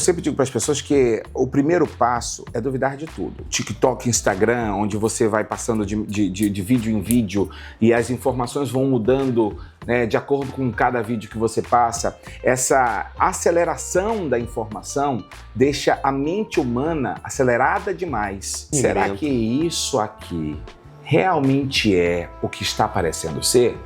sempre digo para as pessoas que o primeiro passo é duvidar de tudo. TikTok, Instagram, onde você vai passando de vídeo em vídeo e as informações vão mudando, né, de acordo com cada vídeo que você passa. Essa aceleração da informação deixa a mente humana acelerada demais. Será que isso aqui realmente é o que está parecendo ser?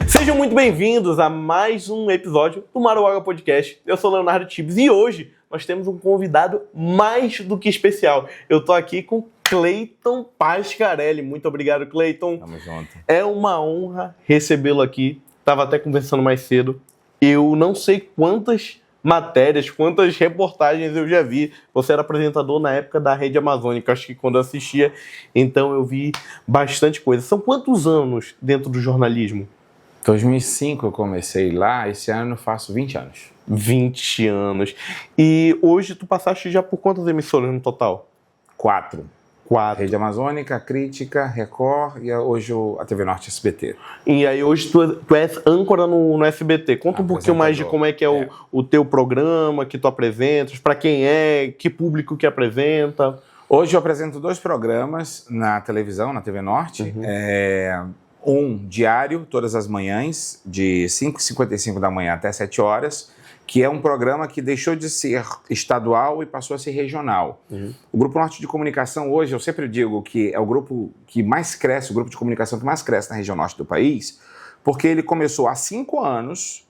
Sejam muito bem-vindos a mais um episódio do Maruaga Podcast. Eu sou Leonardo Tibes e hoje nós temos um convidado mais do que especial. Eu tô aqui com Cleiton Pascarelli. Muito obrigado, Cleiton. Tamo junto. É uma honra recebê-lo aqui. Tava até conversando mais cedo. Eu não sei quantas matérias, quantas reportagens eu já vi. Você era apresentador na época da Rede Amazônica, acho que quando eu assistia, então eu vi bastante coisa. São quantos anos dentro do jornalismo? 2005 eu comecei lá, esse ano eu faço 20 anos. 20 anos. E hoje tu passaste já por quantas emissoras no total? 4. 4. Rede Amazônica, Crítica, Record e hoje a TV Norte SBT. E aí hoje tu és âncora no SBT. Conta um pouquinho mais de como é que é. O teu programa que tu apresentas, para quem é, que público que apresenta. Hoje eu apresento 2 programas na televisão, na TV Norte. Um diário, todas as manhãs, de 5h55 da manhã até 7 horas, que é um programa que deixou de ser estadual e passou a ser regional. O Grupo Norte de Comunicação hoje, eu sempre digo que é o grupo que mais cresce, o grupo de comunicação que mais cresce na região norte do país, porque ele começou há 5 anos,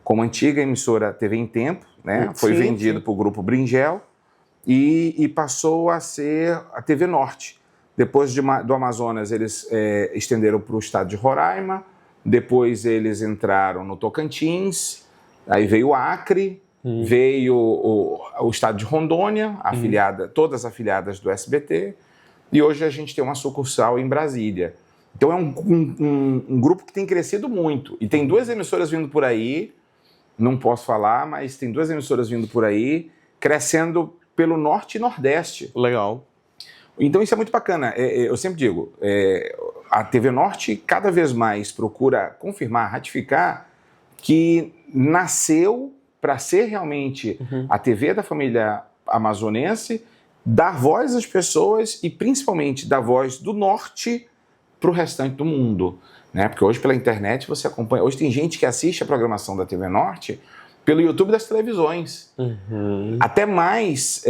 como antiga emissora TV em Tempo, né? Foi vendido para o Grupo Bringel e passou a ser a TV Norte. Depois do Amazonas, eles estenderam para o estado de Roraima, depois eles entraram no Tocantins, aí veio o Acre, veio o estado de Rondônia, todas afiliadas do SBT, e hoje a gente tem uma sucursal em Brasília. Então é um grupo que tem crescido muito, e tem 2 emissoras vindo por aí, não posso falar, mas tem 2 emissoras vindo por aí, crescendo pelo Norte e Nordeste. Legal. Então isso é muito bacana. Eu sempre digo, a TV Norte cada vez mais procura confirmar, ratificar que nasceu para ser realmente a TV da família amazonense, dar voz às pessoas e principalmente dar voz do Norte para o restante do mundo, né? Porque hoje pela internet você acompanha, hoje tem gente que assiste a programação da TV Norte pelo YouTube das televisões, até mais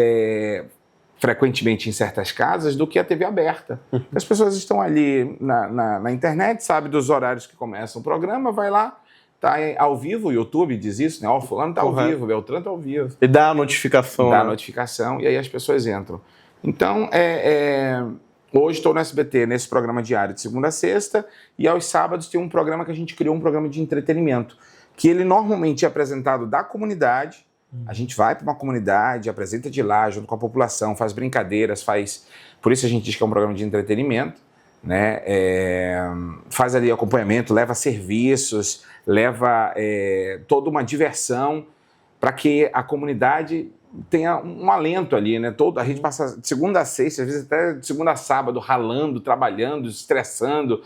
frequentemente em certas casas do que a TV aberta. As pessoas estão ali na internet, sabe dos horários que começa o programa, vai lá, tá ao vivo, o YouTube diz isso, né? Ó, fulano tá ao vivo, Beltrano tá ao vivo. E dá a notificação. Dá a notificação e aí as pessoas entram. Então, hoje estou no SBT, nesse programa diário de segunda a sexta, e aos sábados tem um programa que a gente criou, um programa de entretenimento, que ele normalmente é apresentado da comunidade. A gente vai para uma comunidade, apresenta de lá, junto com a população, faz brincadeiras, por isso a gente diz que é um programa de entretenimento, né? Faz ali acompanhamento, leva serviços, leva toda uma diversão para que a comunidade tenha um alento ali, né? A gente passa de segunda a sexta, às vezes até de segunda a sábado, ralando, trabalhando, estressando,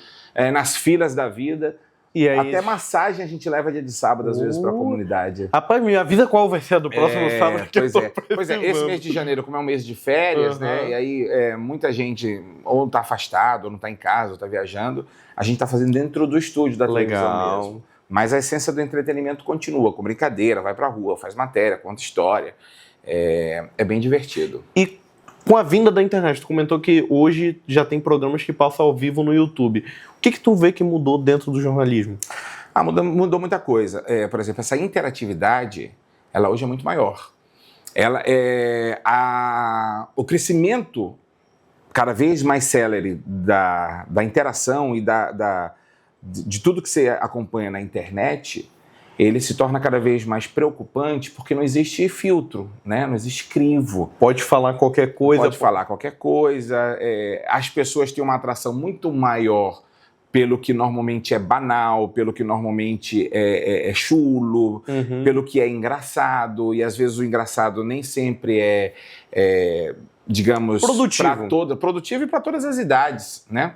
nas filas da vida. E aí, até massagem a gente leva dia de sábado, às vezes, para a comunidade. Rapaz, minha vida qual vai ser a do próximo sábado? Pois é, esse mês de janeiro, como é um mês de férias, né? E aí muita gente ou está afastado, ou não está em casa, ou está viajando. A gente está fazendo dentro do estúdio da televisão mesmo. Mas a essência do entretenimento continua, com brincadeira, vai pra rua, faz matéria, conta história. É bem divertido. E com a vinda da internet, tu comentou que hoje já tem programas que passam ao vivo no YouTube. O que tu vê que mudou dentro do jornalismo? Mudou muita coisa. Por exemplo, essa interatividade, ela hoje é muito maior. O crescimento cada vez mais célere da interação e de tudo que você acompanha na internet, ele se torna cada vez mais preocupante porque não existe filtro, né? Não existe crivo. Pode falar qualquer coisa. Pode falar qualquer coisa. As pessoas têm uma atração muito maior pelo que normalmente é banal, pelo que normalmente é chulo, pelo que é engraçado, e às vezes o engraçado nem sempre digamos, produtivo produtivo e para todas as idades, né?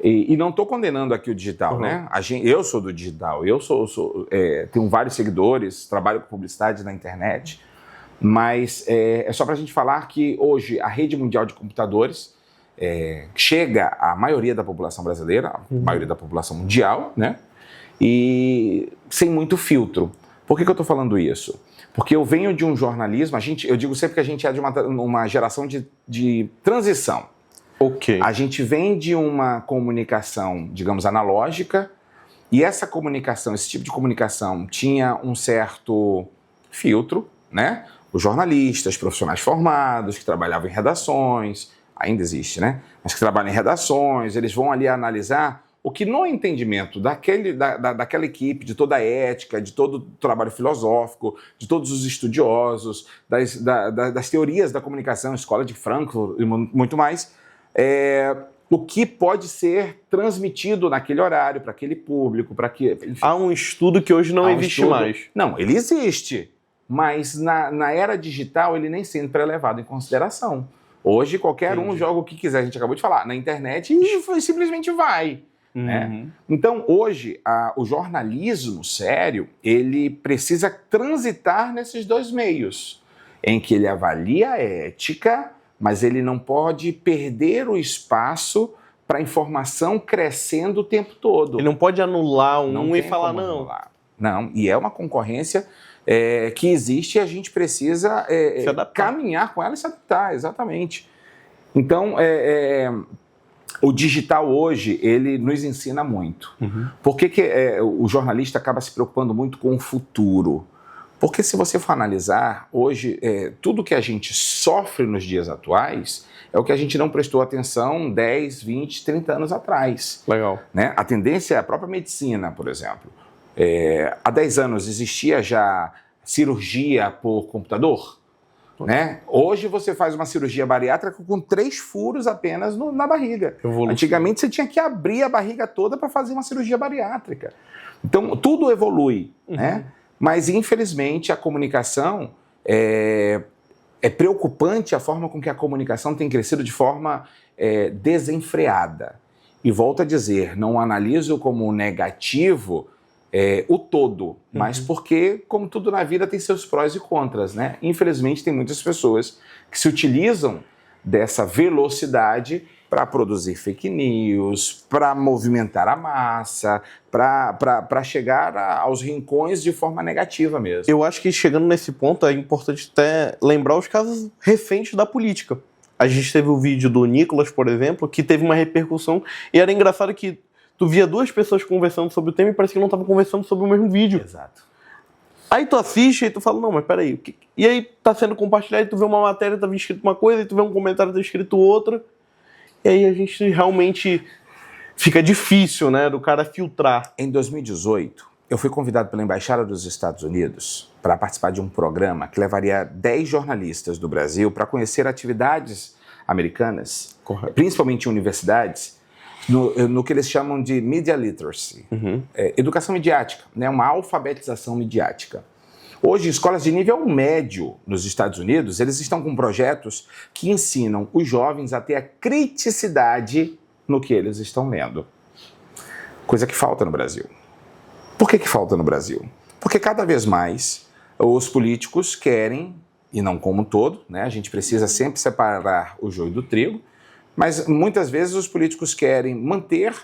E não estou condenando aqui o digital, né? Eu sou do digital, tenho vários seguidores, trabalho com publicidade na internet, mas é só para a gente falar que hoje a rede mundial de computadores chega à maioria da população brasileira, a maioria da população mundial, né? E sem muito filtro. Por que eu estou falando isso? Porque eu venho de um jornalismo, eu digo sempre que a gente é de uma geração de transição. Ok. A gente vem de uma comunicação, digamos, analógica, e essa comunicação, esse tipo de comunicação tinha um certo filtro, né? Os jornalistas, profissionais formados, que trabalhavam em redações, ainda existe, né? Mas que trabalham em redações, eles vão ali analisar o que no entendimento daquela equipe, de toda a ética, de todo o trabalho filosófico, de todos os estudiosos, das teorias da comunicação, Escola de Frankfurt e muito mais, o que pode ser transmitido naquele horário, para aquele público, para que... Há um estudo que hoje não existe mais. Não, ele existe, mas na era digital ele nem sempre é levado em consideração. Hoje qualquer um joga o que quiser, a gente acabou de falar, na internet e simplesmente vai. Né? Então, hoje, o jornalismo sério, ele precisa transitar nesses dois meios, em que ele avalia a ética, mas ele não pode perder o espaço para a informação crescendo o tempo todo. Ele não pode anular e falar não. Anular. Não, e é uma concorrência que existe e a gente precisa caminhar com ela e se adaptar, exatamente. Então, o digital hoje, ele nos ensina muito. Por que o jornalista acaba se preocupando muito com o futuro? Porque se você for analisar, hoje, tudo que a gente sofre nos dias atuais é o que a gente não prestou atenção 10, 20, 30 anos atrás. Legal. Né? A tendência é a própria medicina, por exemplo. Há 10 anos existia já cirurgia por computador? Né? Hoje você faz uma cirurgia bariátrica com 3 furos apenas na barriga. Evolução. Antigamente você tinha que abrir a barriga toda para fazer uma cirurgia bariátrica. Então tudo evolui, né? Mas infelizmente a comunicação é preocupante a forma com que a comunicação tem crescido de forma desenfreada. E volto a dizer, não analiso como negativo o todo, mas porque, como tudo na vida, tem seus prós e contras, né? Infelizmente, tem muitas pessoas que se utilizam dessa velocidade para produzir fake news, para movimentar a massa, para chegar aos rincões de forma negativa mesmo. Eu acho que chegando nesse ponto é importante até lembrar os casos recentes da política. A gente teve o vídeo do Nicolas, por exemplo, que teve uma repercussão, e era engraçado que tu via 2 pessoas conversando sobre o tema e parecia que não estavam conversando sobre o mesmo vídeo. Exato. Aí tu assiste e tu fala, não, mas peraí. E aí tá sendo compartilhado e tu vê uma matéria, tá escrito uma coisa, e tu vê um comentário, tá escrito outra. E aí a gente realmente fica difícil, né, do cara filtrar. Em 2018, eu fui convidado pela Embaixada dos Estados Unidos para participar de um programa que levaria 10 jornalistas do Brasil para conhecer atividades americanas, principalmente em universidades, no que eles chamam de media literacy, educação midiática, né, uma alfabetização midiática. Hoje, escolas de nível médio nos Estados Unidos, eles estão com projetos que ensinam os jovens a ter a criticidade no que eles estão lendo. Coisa que falta no Brasil. Por que falta no Brasil? Porque cada vez mais os políticos querem, e não como um todo, né, a gente precisa sempre separar o joio do trigo, mas muitas vezes os políticos querem manter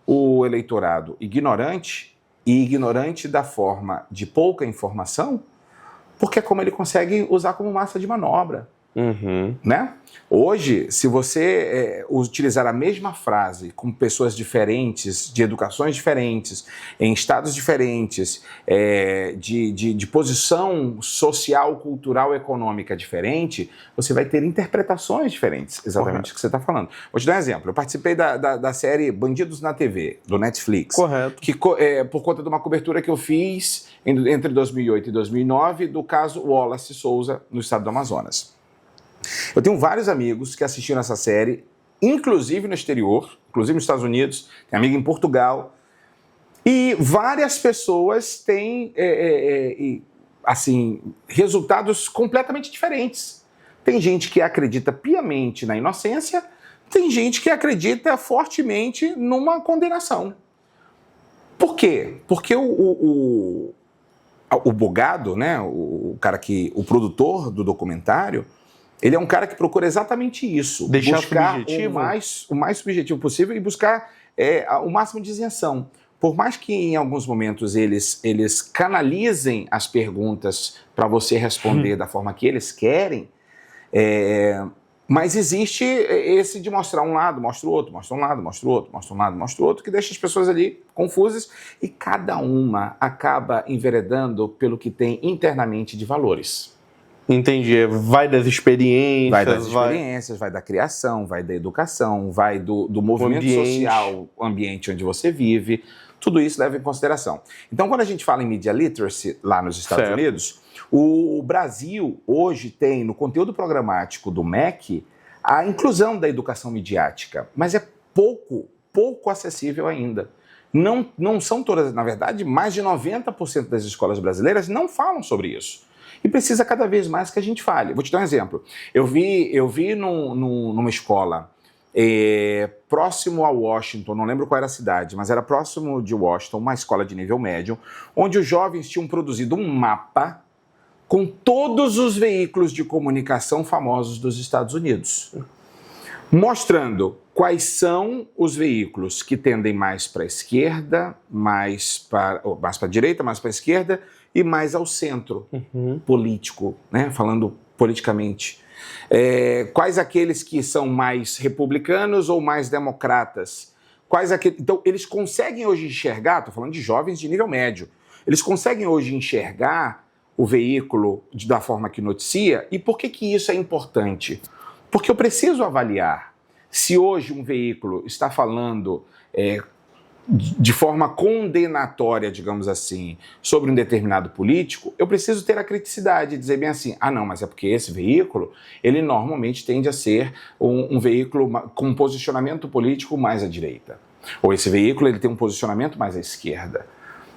o eleitorado ignorante, e ignorante da forma de pouca informação, porque é como ele consegue usar como massa de manobra. Né? Hoje, se você utilizar a mesma frase com pessoas diferentes, de educações diferentes, em estados diferentes, de posição social, cultural, econômica diferente, você vai ter interpretações diferentes, exatamente o que você está falando. Vou te dar um exemplo. Eu participei da série Bandidos na TV, do Netflix. Correto. Que, por conta de uma cobertura que eu fiz entre 2008 e 2009, do caso Wallace Souza, no estado do Amazonas. Eu tenho vários amigos que assistiram essa série, inclusive no exterior, inclusive nos Estados Unidos, tem amigo em Portugal, e várias pessoas têm resultados completamente diferentes. Tem gente que acredita piamente na inocência, tem gente que acredita fortemente numa condenação. Por quê? Porque o Bogado, né, o produtor do documentário, ele é um cara que procura exatamente isso. Deixar buscar subjetivo. o mais subjetivo possível e buscar o máximo de isenção. Por mais que em alguns momentos eles canalizem as perguntas para você responder da forma que eles querem, mas existe esse de mostrar um lado, mostra o outro, mostra um lado, mostra o outro, mostra um lado, mostra o outro, que deixa as pessoas ali confusas e cada uma acaba enveredando pelo que tem internamente de valores. Entendi. Vai das experiências. Vai da criação, vai da educação, vai do movimento social, o ambiente onde você vive. Tudo isso leva em consideração. Então, quando a gente fala em media literacy lá nos Estados Unidos, o Brasil hoje tem no conteúdo programático do MEC a inclusão da educação midiática, mas é pouco acessível ainda. Não são todas, na verdade, mais de 90% das escolas brasileiras não falam sobre isso. E precisa cada vez mais que a gente fale. Vou te dar um exemplo. Eu vi numa escola próximo a Washington, não lembro qual era a cidade, mas era próximo de Washington, uma escola de nível médio, onde os jovens tinham produzido um mapa com todos os veículos de comunicação famosos dos Estados Unidos, mostrando quais são os veículos que tendem mais para a esquerda, mais para a direita, mais para a esquerda e mais ao centro político, né? Falando politicamente. Quais aqueles que são mais republicanos ou mais democratas? Então, eles conseguem hoje enxergar, estou falando de jovens de nível médio, eles conseguem hoje enxergar o veículo da forma que noticia. E por que isso é importante? Porque eu preciso avaliar se hoje um veículo está falando de forma condenatória, digamos assim, sobre um determinado político, eu preciso ter a criticidade, dizer bem assim, não, mas é porque esse veículo, ele normalmente tende a ser um veículo com um posicionamento político mais à direita. Ou esse veículo, ele tem um posicionamento mais à esquerda.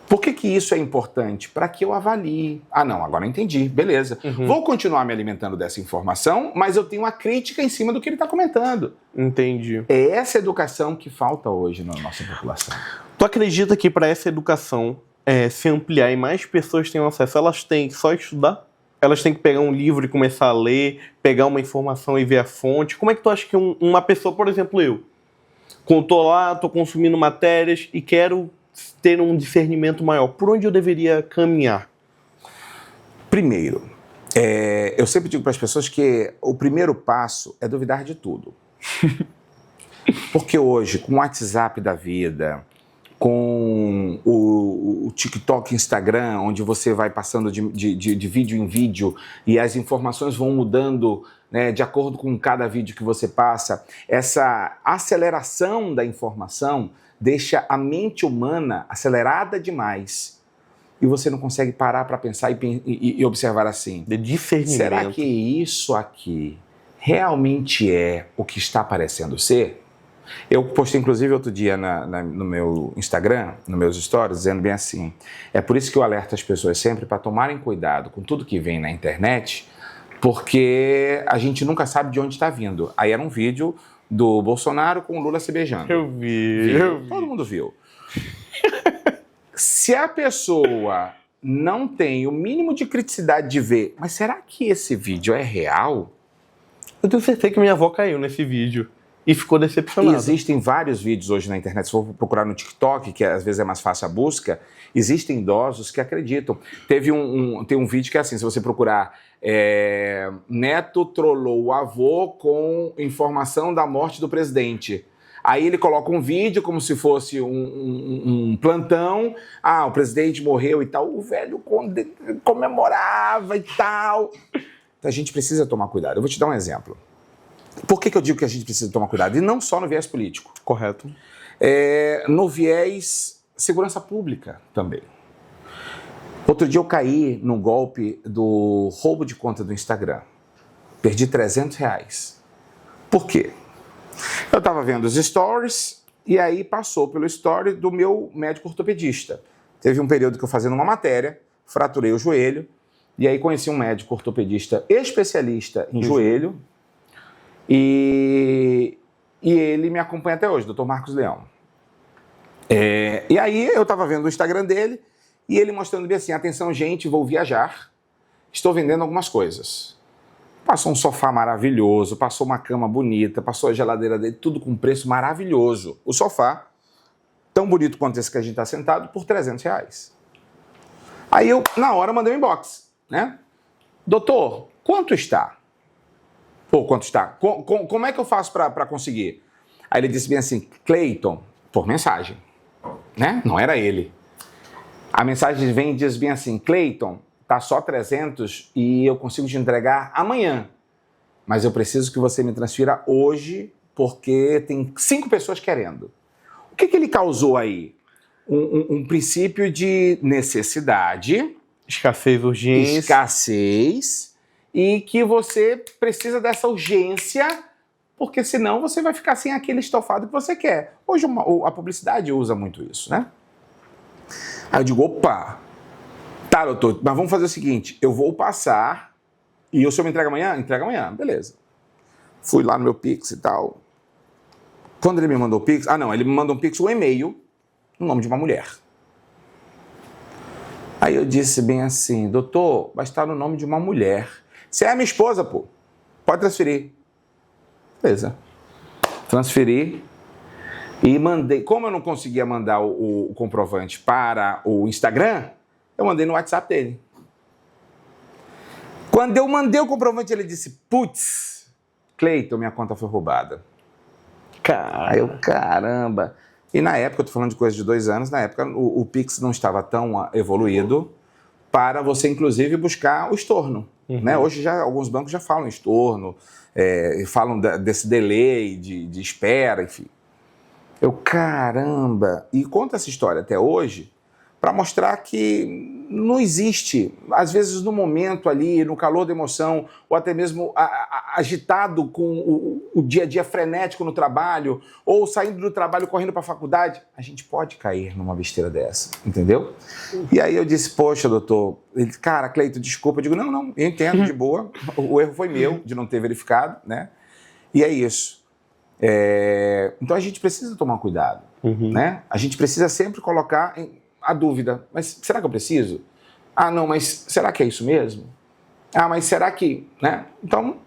Por que isso é importante? Para que eu avalie. Não, agora entendi, beleza. Vou continuar me alimentando dessa informação, mas eu tenho uma crítica em cima do que ele está comentando. Entendi. É essa educação que falta hoje na nossa população. Tu acredita que para essa educação se ampliar e mais pessoas tenham acesso, elas têm que só estudar? Elas têm que pegar um livro e começar a ler, pegar uma informação e ver a fonte? Como é que tu acha que uma pessoa, por exemplo, eu, tô lá, tô consumindo matérias e quero ter um discernimento maior, por onde eu deveria caminhar? Primeiro, eu sempre digo para as pessoas que o primeiro passo é duvidar de tudo. Porque hoje, com o WhatsApp da vida, com o TikTok, Instagram, onde você vai passando de vídeo em vídeo e as informações vão mudando, né, de acordo com cada vídeo que você passa, essa aceleração da informação deixa a mente humana acelerada demais e você não consegue parar para pensar e observar assim. De discernimento. Será que isso aqui realmente é o que está parecendo ser? Eu postei, inclusive, outro dia no meu Instagram, nos meus stories, dizendo bem assim, é por isso que eu alerto as pessoas sempre para tomarem cuidado com tudo que vem na internet, porque a gente nunca sabe de onde está vindo. Aí era um vídeo do Bolsonaro com o Lula se beijando. Eu vi. Todo mundo viu. Se a pessoa não tem o mínimo de criticidade de ver, mas será que esse vídeo é real? Eu tenho certeza que minha avó caiu nesse vídeo e ficou decepcionada. Existem vários vídeos hoje na internet, se for procurar no TikTok, que às vezes é mais fácil a busca, existem idosos que acreditam. Tem um vídeo que é assim, se você procurar neto trollou o avô com informação da morte do presidente. Aí ele coloca um vídeo como se fosse um plantão. O presidente morreu e tal. O velho comemorava e tal. Então a gente precisa tomar cuidado. Eu vou te dar um exemplo. Por que eu digo que a gente precisa tomar cuidado? E não só no viés político. Correto. No viés segurança pública também. Outro dia eu caí no golpe do roubo de conta do Instagram. Perdi R$300. Por quê? Eu estava vendo os stories e aí passou pelo story do meu médico ortopedista. Teve um período que eu fazendo uma matéria, fraturei o joelho e aí conheci um médico ortopedista especialista em joelho e e ele me acompanha até hoje, Dr. Marcos Leão. E aí eu estava vendo o Instagram dele e ele mostrando bem assim, atenção gente, vou viajar, estou vendendo algumas coisas. Passou um sofá maravilhoso, passou uma cama bonita, passou a geladeira dele, tudo com preço maravilhoso. O sofá, tão bonito quanto esse que a gente está sentado, por R$300. Aí eu, na hora, mandei um inbox, né? Doutor, quanto está? Pô, quanto está? Como é que eu faço para conseguir? Aí ele disse bem assim, Cleiton, por mensagem, né? Não era ele. A mensagem vem e diz bem assim, Cleiton, tá só 300 e eu consigo te entregar amanhã. Mas eu preciso que você me transfira hoje, porque tem 5 pessoas querendo. O que ele causou aí? Um princípio de necessidade, Escassez, urgência. escassez, e que você precisa dessa urgência, porque senão você vai ficar sem aquele estofado que você quer. Hoje a publicidade usa muito isso, né? Aí eu digo, opa, tá, doutor, mas vamos fazer o seguinte, eu vou passar e o senhor me entrega amanhã? Entrega amanhã, beleza. Fui lá no meu Pix e tal. Quando ele me mandou o Pix, ele me mandou um Pix, um e-mail, no nome de uma mulher. Aí eu disse bem assim, doutor, vai estar no nome de uma mulher. Você é minha esposa, pô, pode transferir. Beleza. Transferi e mandei. Como eu não conseguia mandar o comprovante para o Instagram, eu mandei no WhatsApp dele. Quando eu mandei o comprovante, ele disse, putz, Cleiton, minha conta foi roubada. Aí eu, caramba. E na época, eu tô falando de coisa de 2 anos, na época o Pix não estava tão evoluído para você, inclusive, buscar o estorno. Né? Hoje já alguns bancos já falam estorno, falam desse delay de espera, enfim. Eu, caramba! E conta essa história até hoje para mostrar que não existe, às vezes no momento ali, no calor da emoção, ou até mesmo agitado com o dia a dia frenético no trabalho, ou saindo do trabalho correndo para a faculdade, a gente pode cair numa besteira dessa, entendeu? E aí eu disse, poxa, doutor, ele, cara, Cleiton, desculpa. Eu digo, não, eu entendo, de boa, o erro foi meu, de não ter verificado, né? E é isso. Então a gente precisa tomar cuidado, né? A gente precisa sempre colocar a dúvida, mas será que eu preciso? Ah, não, mas será que é isso mesmo? Ah, mas será que, né? Então,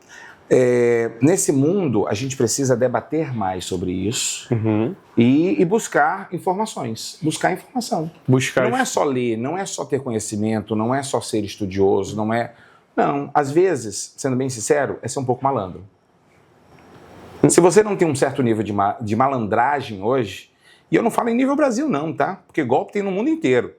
nesse mundo, a gente precisa debater mais sobre isso e buscar informações, buscar informação. Não é só ler, não é só ter conhecimento, não é só ser estudioso, não, às vezes, sendo bem sincero, é ser um pouco malandro. Se você não tem um certo nível de malandragem hoje, e eu não falo em nível Brasil não, tá? Porque golpe tem no mundo inteiro.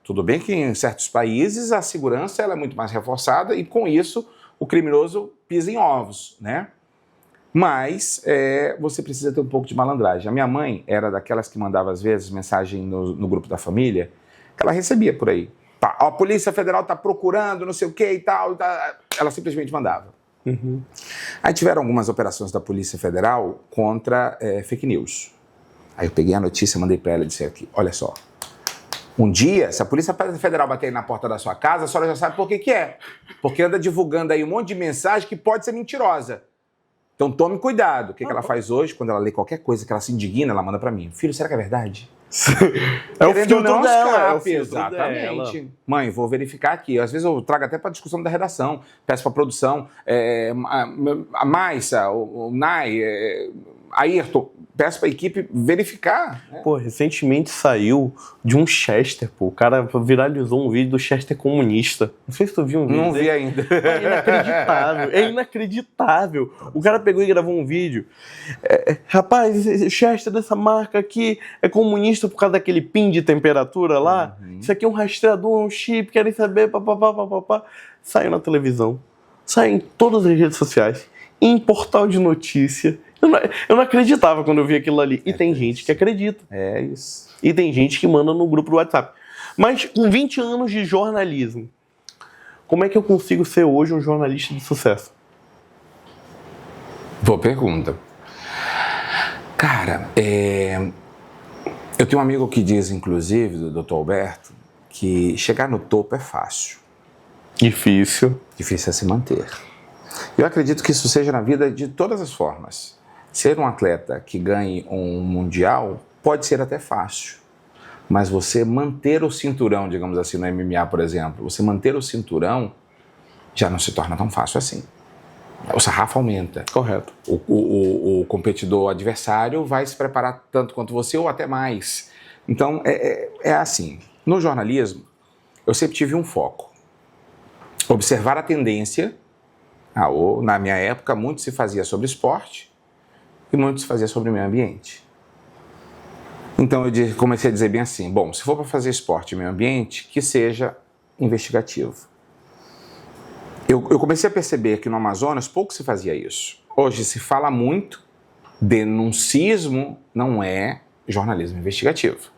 Tudo bem que em certos países a segurança ela é muito mais reforçada e com isso o criminoso pisa em ovos, né? Mas você precisa ter um pouco de malandragem. A minha mãe era daquelas que mandava às vezes mensagem no grupo da família, que ela recebia por aí. Pá, a Polícia Federal tá procurando não sei o que e tal, ela simplesmente mandava. Aí tiveram algumas operações da Polícia Federal contra fake news. Aí eu peguei a notícia, mandei para ela e disse aqui, olha só, um dia, se a Polícia Federal bater na porta da sua casa, a senhora já sabe por que é. Porque anda divulgando aí um monte de mensagem que pode ser mentirosa. Então tome cuidado. O que ela faz hoje, quando ela lê qualquer coisa que ela se indigna, ela manda para mim. Filho, será que é verdade? É o filtro dela. Exatamente. Dela. Mãe, vou verificar aqui. Às vezes eu trago até para discussão da redação. Peço para a produção. A Maissa, o Nai, a Ayrton. Peço para a equipe verificar. Né? Pô, recentemente saiu de um Chester, pô. O cara viralizou um vídeo do Chester comunista. Não sei se tu viu um vídeo. Não vi ainda. É inacreditável. É inacreditável. O cara pegou e gravou um vídeo. Rapaz, esse Chester dessa marca aqui é comunista por causa daquele pin de temperatura lá. Isso aqui é um rastreador, um chip, querem saber, papapá. Saiu na televisão. Saiu em todas as redes sociais. Em portal de notícia. Eu não acreditava quando eu vi aquilo ali. E tem gente que acredita. É isso. E tem gente que manda no grupo do WhatsApp. Mas com 20 anos de jornalismo, como é que eu consigo ser hoje um jornalista de sucesso? Boa pergunta. Cara, eu tenho um amigo que diz, inclusive, do Dr. Alberto, que chegar no topo é fácil. Difícil. Difícil é se manter. Eu acredito que isso seja na vida de todas as formas. Ser um atleta que ganhe um mundial pode ser até fácil, mas você manter o cinturão, digamos assim, no MMA, por exemplo, você manter o cinturão já não se torna tão fácil assim. O sarrafo aumenta. Correto. O competidor adversário vai se preparar tanto quanto você ou até mais. Então, é assim. No jornalismo, eu sempre tive um foco. Observar a tendência. Na minha época, muito se fazia sobre esporte e muito se fazia sobre meio ambiente. Então, eu comecei a dizer bem assim, bom, se for para fazer esporte e meio ambiente, que seja investigativo. Eu comecei a perceber que no Amazonas pouco se fazia isso. Hoje se fala muito, denuncismo não é jornalismo investigativo.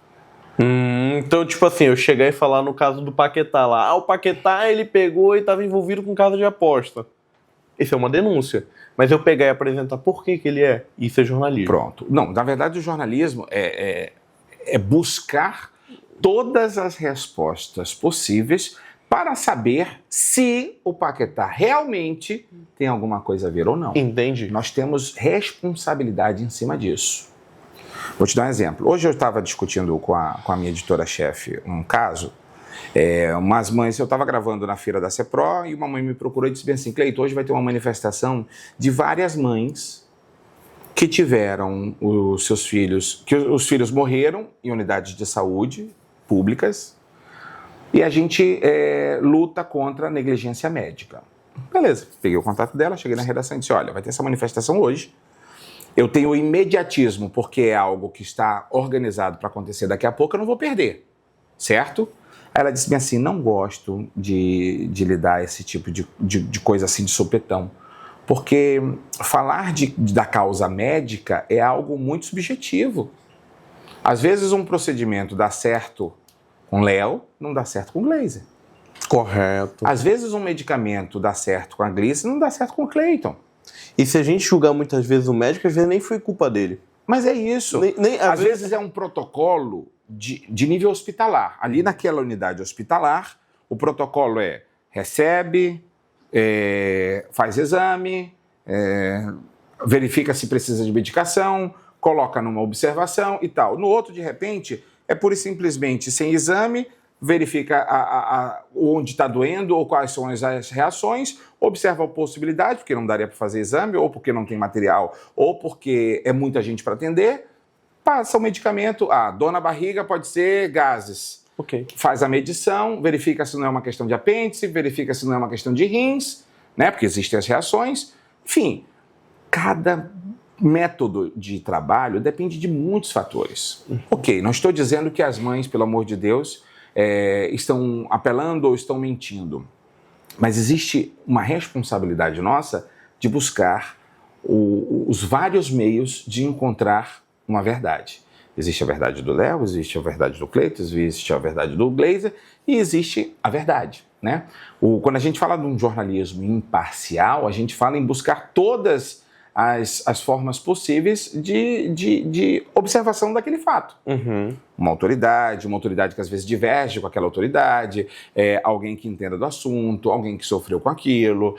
Então, tipo assim, eu chegar e falar no caso do Paquetá lá. O Paquetá, ele pegou e estava envolvido com caso de aposta. Isso é uma denúncia. Mas eu pegar e apresentar por que ele é. Isso é jornalismo. Pronto. Não, na verdade o jornalismo é buscar todas as respostas possíveis para saber se o Paquetá realmente tem alguma coisa a ver ou não. Entendi. Nós temos responsabilidade em cima disso. Vou te dar um exemplo. Hoje eu estava discutindo com a minha editora-chefe um caso. Umas mães, eu estava gravando na feira da CEPRO e uma mãe me procurou e disse bem assim, Cleito, hoje vai ter uma manifestação de várias mães que tiveram os seus filhos, que os filhos morreram em unidades de saúde públicas e a gente luta contra a negligência médica. Beleza, peguei o contato dela, cheguei na redação e disse, olha, vai ter essa manifestação hoje. Eu tenho o imediatismo, porque é algo que está organizado para acontecer daqui a pouco, eu não vou perder, certo? Aí ela disse bem assim, não gosto de lidar esse tipo de coisa assim de sopetão, porque falar da causa médica é algo muito subjetivo. Às vezes um procedimento dá certo com Léo, não dá certo com Glazer. Correto. Às vezes um medicamento dá certo com a Glice, não dá certo com o Cleiton. E se a gente julgar muitas vezes o médico, às vezes nem foi culpa dele. Mas é isso. Às vezes é um protocolo de nível hospitalar. Ali naquela unidade hospitalar, o protocolo é recebe, faz exame, verifica se precisa de medicação, coloca numa observação e tal. No outro, de repente, é pura e simplesmente sem exame, verifica onde está doendo ou quais são as reações, observa a possibilidade, porque não daria para fazer exame, ou porque não tem material, ou porque é muita gente para atender, passa o medicamento, dor na barriga pode ser gases. Okay. Faz a medição, verifica se não é uma questão de apêndice, verifica se não é uma questão de rins, né, porque existem as reações. Enfim, cada método de trabalho depende de muitos fatores. Ok, não estou dizendo que as mães, pelo amor de Deus, estão apelando ou estão mentindo. Mas existe uma responsabilidade nossa de buscar os vários meios de encontrar uma verdade. Existe a verdade do Léo, existe a verdade do Cleiton, existe a verdade do Glazer e existe a verdade, né? Quando a gente fala de um jornalismo imparcial, a gente fala em buscar todas as formas possíveis de observação daquele fato. Uhum. Uma autoridade que às vezes diverge com aquela autoridade, alguém que entenda do assunto, alguém que sofreu com aquilo,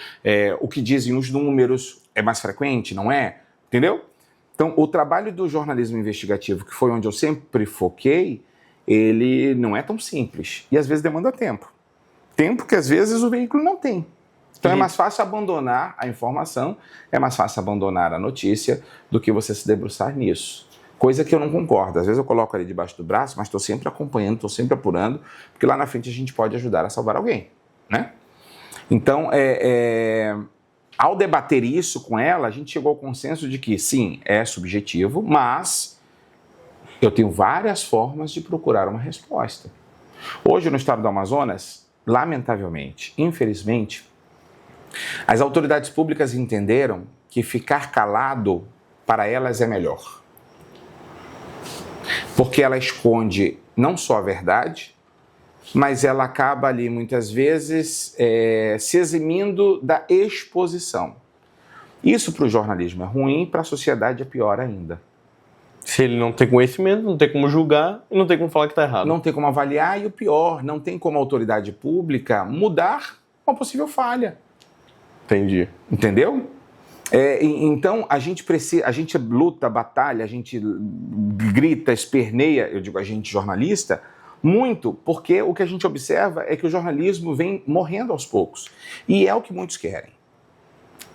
o que dizem os números é mais frequente, não é? Entendeu? Então, o trabalho do jornalismo investigativo, que foi onde eu sempre foquei, ele não é tão simples e às vezes demanda tempo. Tempo que às vezes o veículo não tem. Então é mais fácil abandonar a informação, é mais fácil abandonar a notícia do que você se debruçar nisso. Coisa que eu não concordo. Às vezes eu coloco ali debaixo do braço, mas estou sempre acompanhando, estou sempre apurando, porque lá na frente a gente pode ajudar a salvar alguém, né? Então, ao debater isso com ela, a gente chegou ao consenso de que, sim, é subjetivo, mas eu tenho várias formas de procurar uma resposta. Hoje, no estado do Amazonas, lamentavelmente, infelizmente, as autoridades públicas entenderam que ficar calado para elas é melhor. Porque ela esconde não só a verdade, mas ela acaba ali muitas vezes se eximindo da exposição. Isso para o jornalismo é ruim, para a sociedade é pior ainda. Se ele não tem conhecimento, não tem como julgar e não tem como falar que está errado. Não tem como avaliar e o pior, não tem como a autoridade pública mudar uma possível falha. Entendi. Entendeu? Então, a gente luta, batalha, a gente grita, esperneia, eu digo a gente jornalista, muito, porque o que a gente observa é que o jornalismo vem morrendo aos poucos. E é o que muitos querem.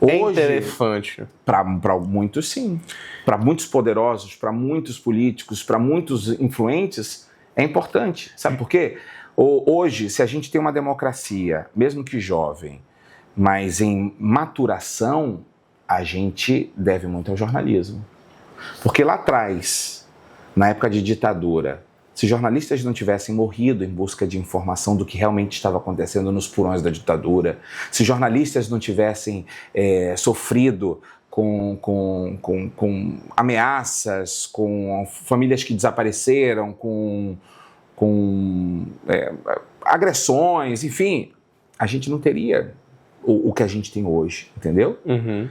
Hoje, é interessante. Para muitos, sim. Para muitos poderosos, para muitos políticos, para muitos influentes, é importante. Sabe por quê? Hoje, se a gente tem uma democracia, mesmo que jovem, mas em maturação, a gente deve muito ao jornalismo. Porque lá atrás, na época de ditadura, se jornalistas não tivessem morrido em busca de informação do que realmente estava acontecendo nos porões da ditadura, se jornalistas não tivessem sofrido com ameaças, com famílias que desapareceram, com agressões, enfim, a gente não teria o que a gente tem hoje, entendeu? Uhum.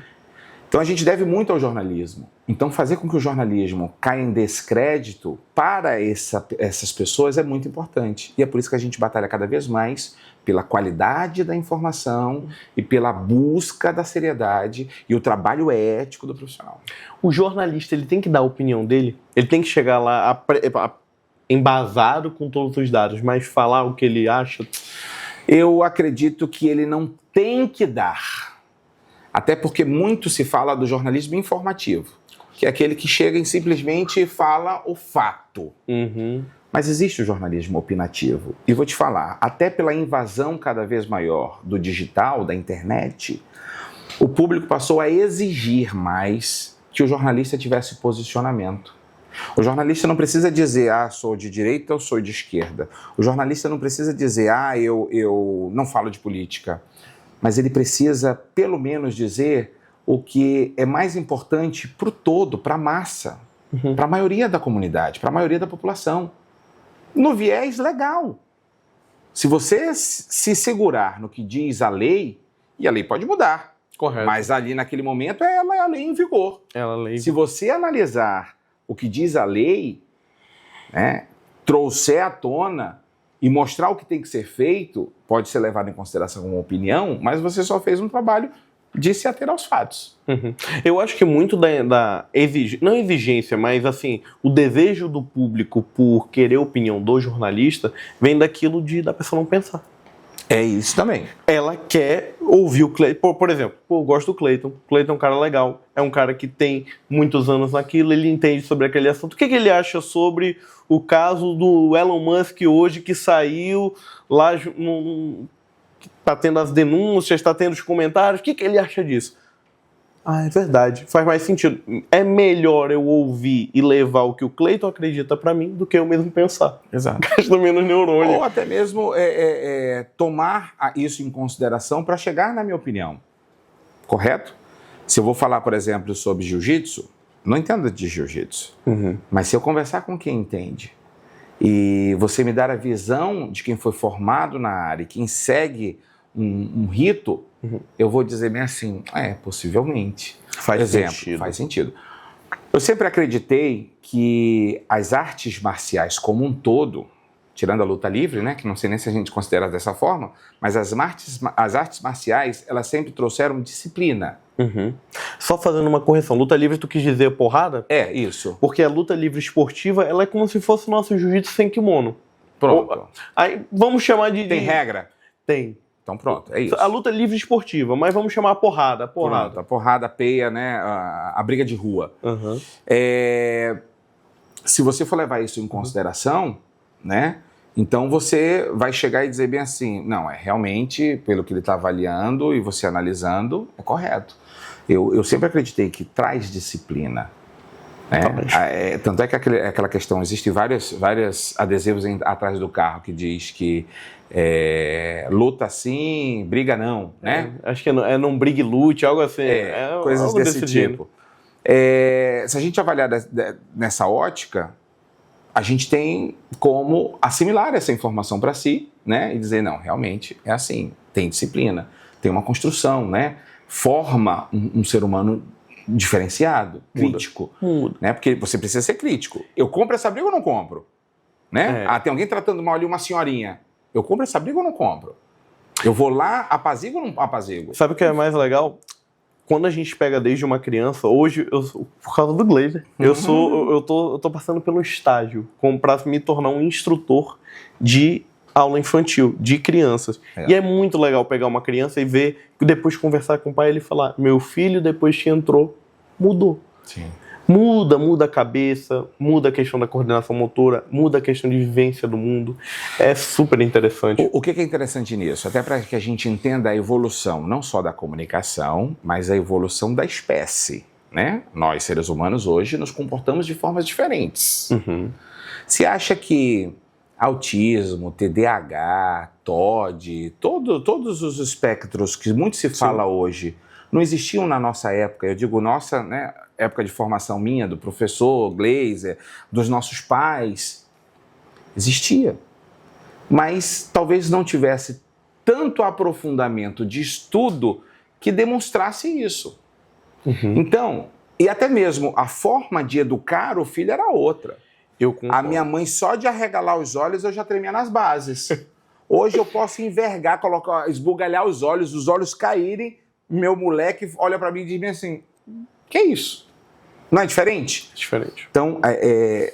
Então a gente deve muito ao jornalismo. Então fazer com que o jornalismo caia em descrédito para essas pessoas é muito importante. E é por isso que a gente batalha cada vez mais pela qualidade da informação e pela busca da seriedade e o trabalho ético do profissional. O jornalista, ele tem que dar a opinião dele? Ele tem que chegar lá embasado com todos os dados, mas falar o que ele acha? Eu acredito que ele não tem que dar. Até porque muito se fala do jornalismo informativo, que é aquele que chega e simplesmente fala o fato. Uhum. Mas existe o jornalismo opinativo. E vou te falar, até pela invasão cada vez maior do digital, da internet, o público passou a exigir mais que o jornalista tivesse posicionamento. O jornalista não precisa dizer, sou de direita ou sou de esquerda. O jornalista não precisa dizer, eu não falo de política. Mas ele precisa, pelo menos, dizer o que é mais importante para o todo, para a massa, para a maioria da comunidade, para a maioria da população. No viés legal. Se você se segurar no que diz a lei, e a lei pode mudar. Correto. Mas ali, naquele momento, ela é a lei em vigor. Se você analisar o que diz a lei, né, trouxer à tona e mostrar o que tem que ser feito, pode ser levado em consideração como opinião, mas você só fez um trabalho de se ater aos fatos. Uhum. Eu acho que muito da não exigência, mas assim, o desejo do público por querer a opinião do jornalista vem daquilo da pessoa não pensar. É isso também. Ela quer ouvir o Cleiton. Por exemplo, eu gosto do Cleiton. O Cleiton é um cara legal. É um cara que tem muitos anos naquilo, ele entende sobre aquele assunto. O que ele acha sobre o caso do Elon Musk hoje, que saiu lá, está tendo as denúncias, está tendo os comentários. O que ele acha disso? É verdade, faz mais sentido. É melhor eu ouvir e levar o que o Cleiton acredita para mim do que eu mesmo pensar. Exato. Gasta menos neurônio. Ou até mesmo tomar isso em consideração para chegar na minha opinião. Correto? Se eu vou falar, por exemplo, sobre jiu-jitsu, não entendo de jiu-jitsu. Uhum. Mas se eu conversar com quem entende e você me dar a visão de quem foi formado na área e quem segue um rito, eu vou dizer bem assim, possivelmente. Faz sentido. Eu sempre acreditei que as artes marciais como um todo, tirando a luta livre, né, que não sei nem se a gente considera dessa forma, mas as artes marciais, elas sempre trouxeram disciplina. Uhum. Só fazendo uma correção, luta livre tu quis dizer porrada? É, isso. Porque a luta livre esportiva, ela é como se fosse o nosso jiu-jitsu sem kimono. Pronto. Aí vamos chamar de... Tem regra? Tem. Então pronto, é isso. A luta livre esportiva, mas vamos chamar a porrada. Pronto, a porrada, a peia, né, a briga de rua. Uhum. Se você for levar isso em consideração, né, então você vai chegar e dizer bem assim, não, realmente, pelo que ele está avaliando e você analisando, é correto. Eu sempre acreditei que traz disciplina. Né? Tanto é que aquela questão, existem vários adesivos atrás do carro que diz que luta sim, briga não, né? Acho que não brigue lute, algo assim. Coisas algo desse tipo. Se a gente avaliar nessa ótica, a gente tem como assimilar essa informação para si, né? E dizer, não, realmente é assim, tem disciplina, tem uma construção, né? Forma um ser humano diferenciado, crítico. Muda. Né? Porque você precisa ser crítico. Eu compro essa briga ou não compro? Né? Tem alguém tratando mal ali uma senhorinha. Eu compro essa briga ou não compro? Eu vou lá, apazigo ou não apazigo? Sabe o que é mais legal? quando a gente pega desde uma criança, hoje, por causa do Glazer, eu tô passando pelo estágio para me tornar um instrutor de aula infantil, de crianças. E é muito legal pegar uma criança e ver, depois conversar com o pai e ele falar, meu filho, depois que entrou, mudou. Sim. Muda a cabeça, muda a questão da coordenação motora, muda a questão de vivência do mundo. É super interessante. O que é interessante nisso? Até para que a gente entenda a evolução, não só da comunicação, mas a evolução da espécie, né? Nós, seres humanos, hoje nos comportamos de formas diferentes. Você acha que autismo, TDAH, TOD, todos os espectros que muito se fala hoje, não existiam na nossa época? Eu digo nossa, né? Época de formação minha, do professor Glazer, dos nossos pais, existia. Mas talvez não tivesse tanto aprofundamento de estudo que demonstrasse isso. Então, e até mesmo a forma de educar o filho era outra. A minha mãe, só de arregalar os olhos, eu já tremia nas bases. Hoje eu posso envergar, esbugalhar os olhos caírem, meu moleque olha para mim e diz assim, que é isso? Não é diferente? Diferente. Então,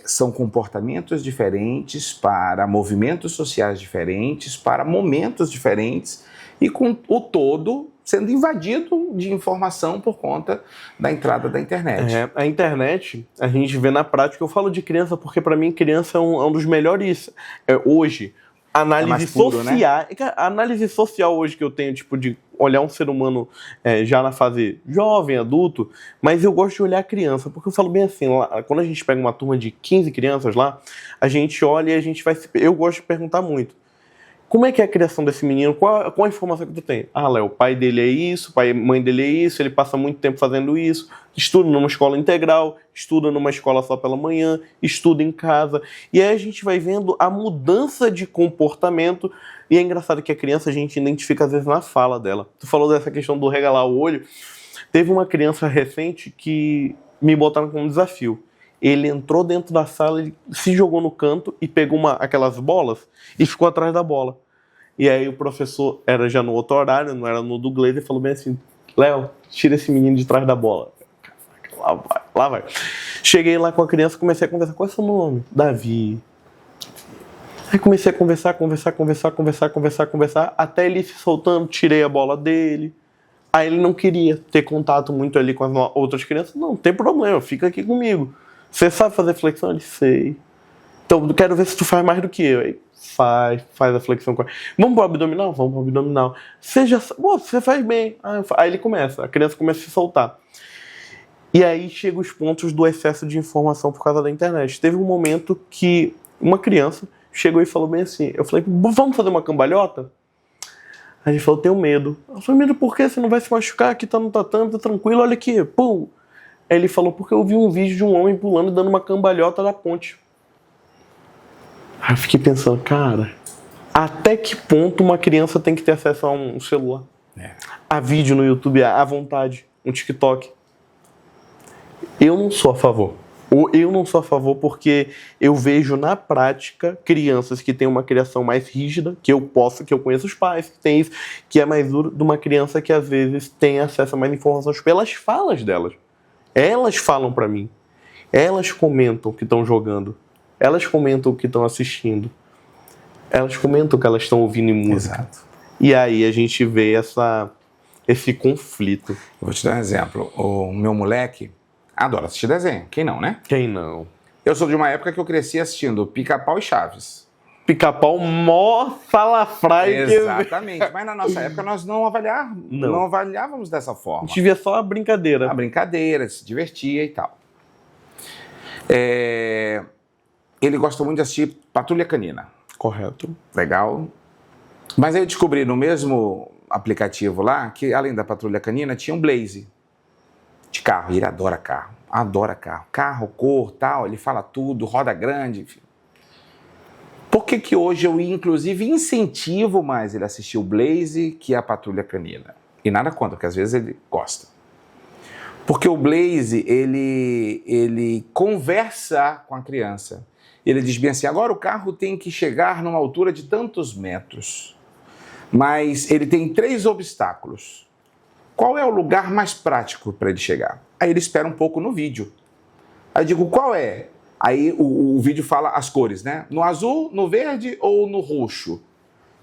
são comportamentos diferentes para movimentos sociais diferentes, para momentos diferentes e com o todo sendo invadido de informação por conta da entrada da internet. A internet, a gente vê na prática, eu falo de criança porque para mim criança é um dos melhores hoje. Análise social, né? A análise social hoje que eu tenho, tipo, de olhar um ser humano já na fase jovem, adulto, mas eu gosto de olhar a criança, porque eu falo bem assim, lá, quando a gente pega uma turma de 15 crianças lá, a gente olha e a gente vai... Eu gosto de perguntar muito. Como é que é a criação desse menino? Qual a informação que tu tem? Ah, Léo, o pai dele é isso, mãe dele é isso, ele passa muito tempo fazendo isso, estuda numa escola integral, estuda numa escola só pela manhã, estuda em casa. E aí a gente vai vendo a mudança de comportamento. E é engraçado que a criança a gente identifica às vezes na fala dela. Tu falou dessa questão do regalar o olho. Teve uma criança recente que me botaram como desafio. Ele entrou dentro da sala, ele se jogou no canto e pegou aquelas bolas e ficou atrás da bola. E aí o professor, era já no outro horário, não era no do Glazer, falou bem assim, Léo, tira esse menino de trás da bola. Lá vai. Cheguei lá com a criança, comecei a conversar, qual é o seu nome? Davi. Aí comecei a conversar, até ele se soltando, tirei a bola dele. Aí ele não queria ter contato muito ali com as outras crianças. Não tem problema, fica aqui comigo. Você sabe fazer flexão? Ele, sei. Então, eu quero ver se tu faz mais do que eu. Aí, faz a flexão com ele. Vamos pro abdominal? Vamos pro abdominal. Você faz bem. Aí ele começa, a criança começa a se soltar. E aí chegam os pontos do excesso de informação por causa da internet. Teve um momento que uma criança chegou e falou bem assim, eu falei, vamos fazer uma cambalhota? Aí ele falou, tenho medo. Eu falei, medo por quê? Você não vai se machucar? Aqui tá no tatame, tá tranquilo, olha aqui, pum. Aí ele falou, porque eu vi um vídeo de um homem pulando e dando uma cambalhota da ponte. Aí eu fiquei pensando, cara, até que ponto uma criança tem que ter acesso a um celular? A vídeo no YouTube, à vontade, um TikTok. Eu não sou a favor. Eu não sou a favor porque eu vejo na prática crianças que têm uma criação mais rígida, que eu conheço os pais que têm isso, que é mais duro, de uma criança que às vezes tem acesso a mais informações pelas falas delas. Elas falam pra mim. Elas comentam que estão jogando. Elas comentam que estão assistindo. Elas comentam que elas estão ouvindo música. Exato. E aí a gente vê esse conflito. Eu vou te dar um exemplo. O meu moleque adora assistir desenho. Quem não, né? Quem não? Eu sou de uma época que eu cresci assistindo Pica-Pau e Chaves. Pica-Pau mó salafrário. Exatamente. Mas na nossa época nós não avaliávamos dessa forma. A gente via só a brincadeira. A brincadeira, se divertia e tal. Ele gosta muito de assistir Patrulha Canina. Correto. Legal. Mas aí eu descobri no mesmo aplicativo lá que, além da Patrulha Canina, tinha um Blaze de carro. E ele adora carro. Adora carro. Carro, cor, tal. Ele fala tudo, roda grande, enfim. Por que hoje eu, inclusive, incentivo mais ele a assistir o Blaze que a Patrulha Canina? E nada contra, porque às vezes ele gosta. Porque o Blaze, ele conversa com a criança. Ele diz bem assim, agora o carro tem que chegar numa altura de tantos metros. Mas ele tem 3 obstáculos. qual é o lugar mais prático para ele chegar? Aí ele espera um pouco no vídeo. Aí eu digo, qual é? Aí o vídeo fala as cores, né? No azul, no verde ou no roxo?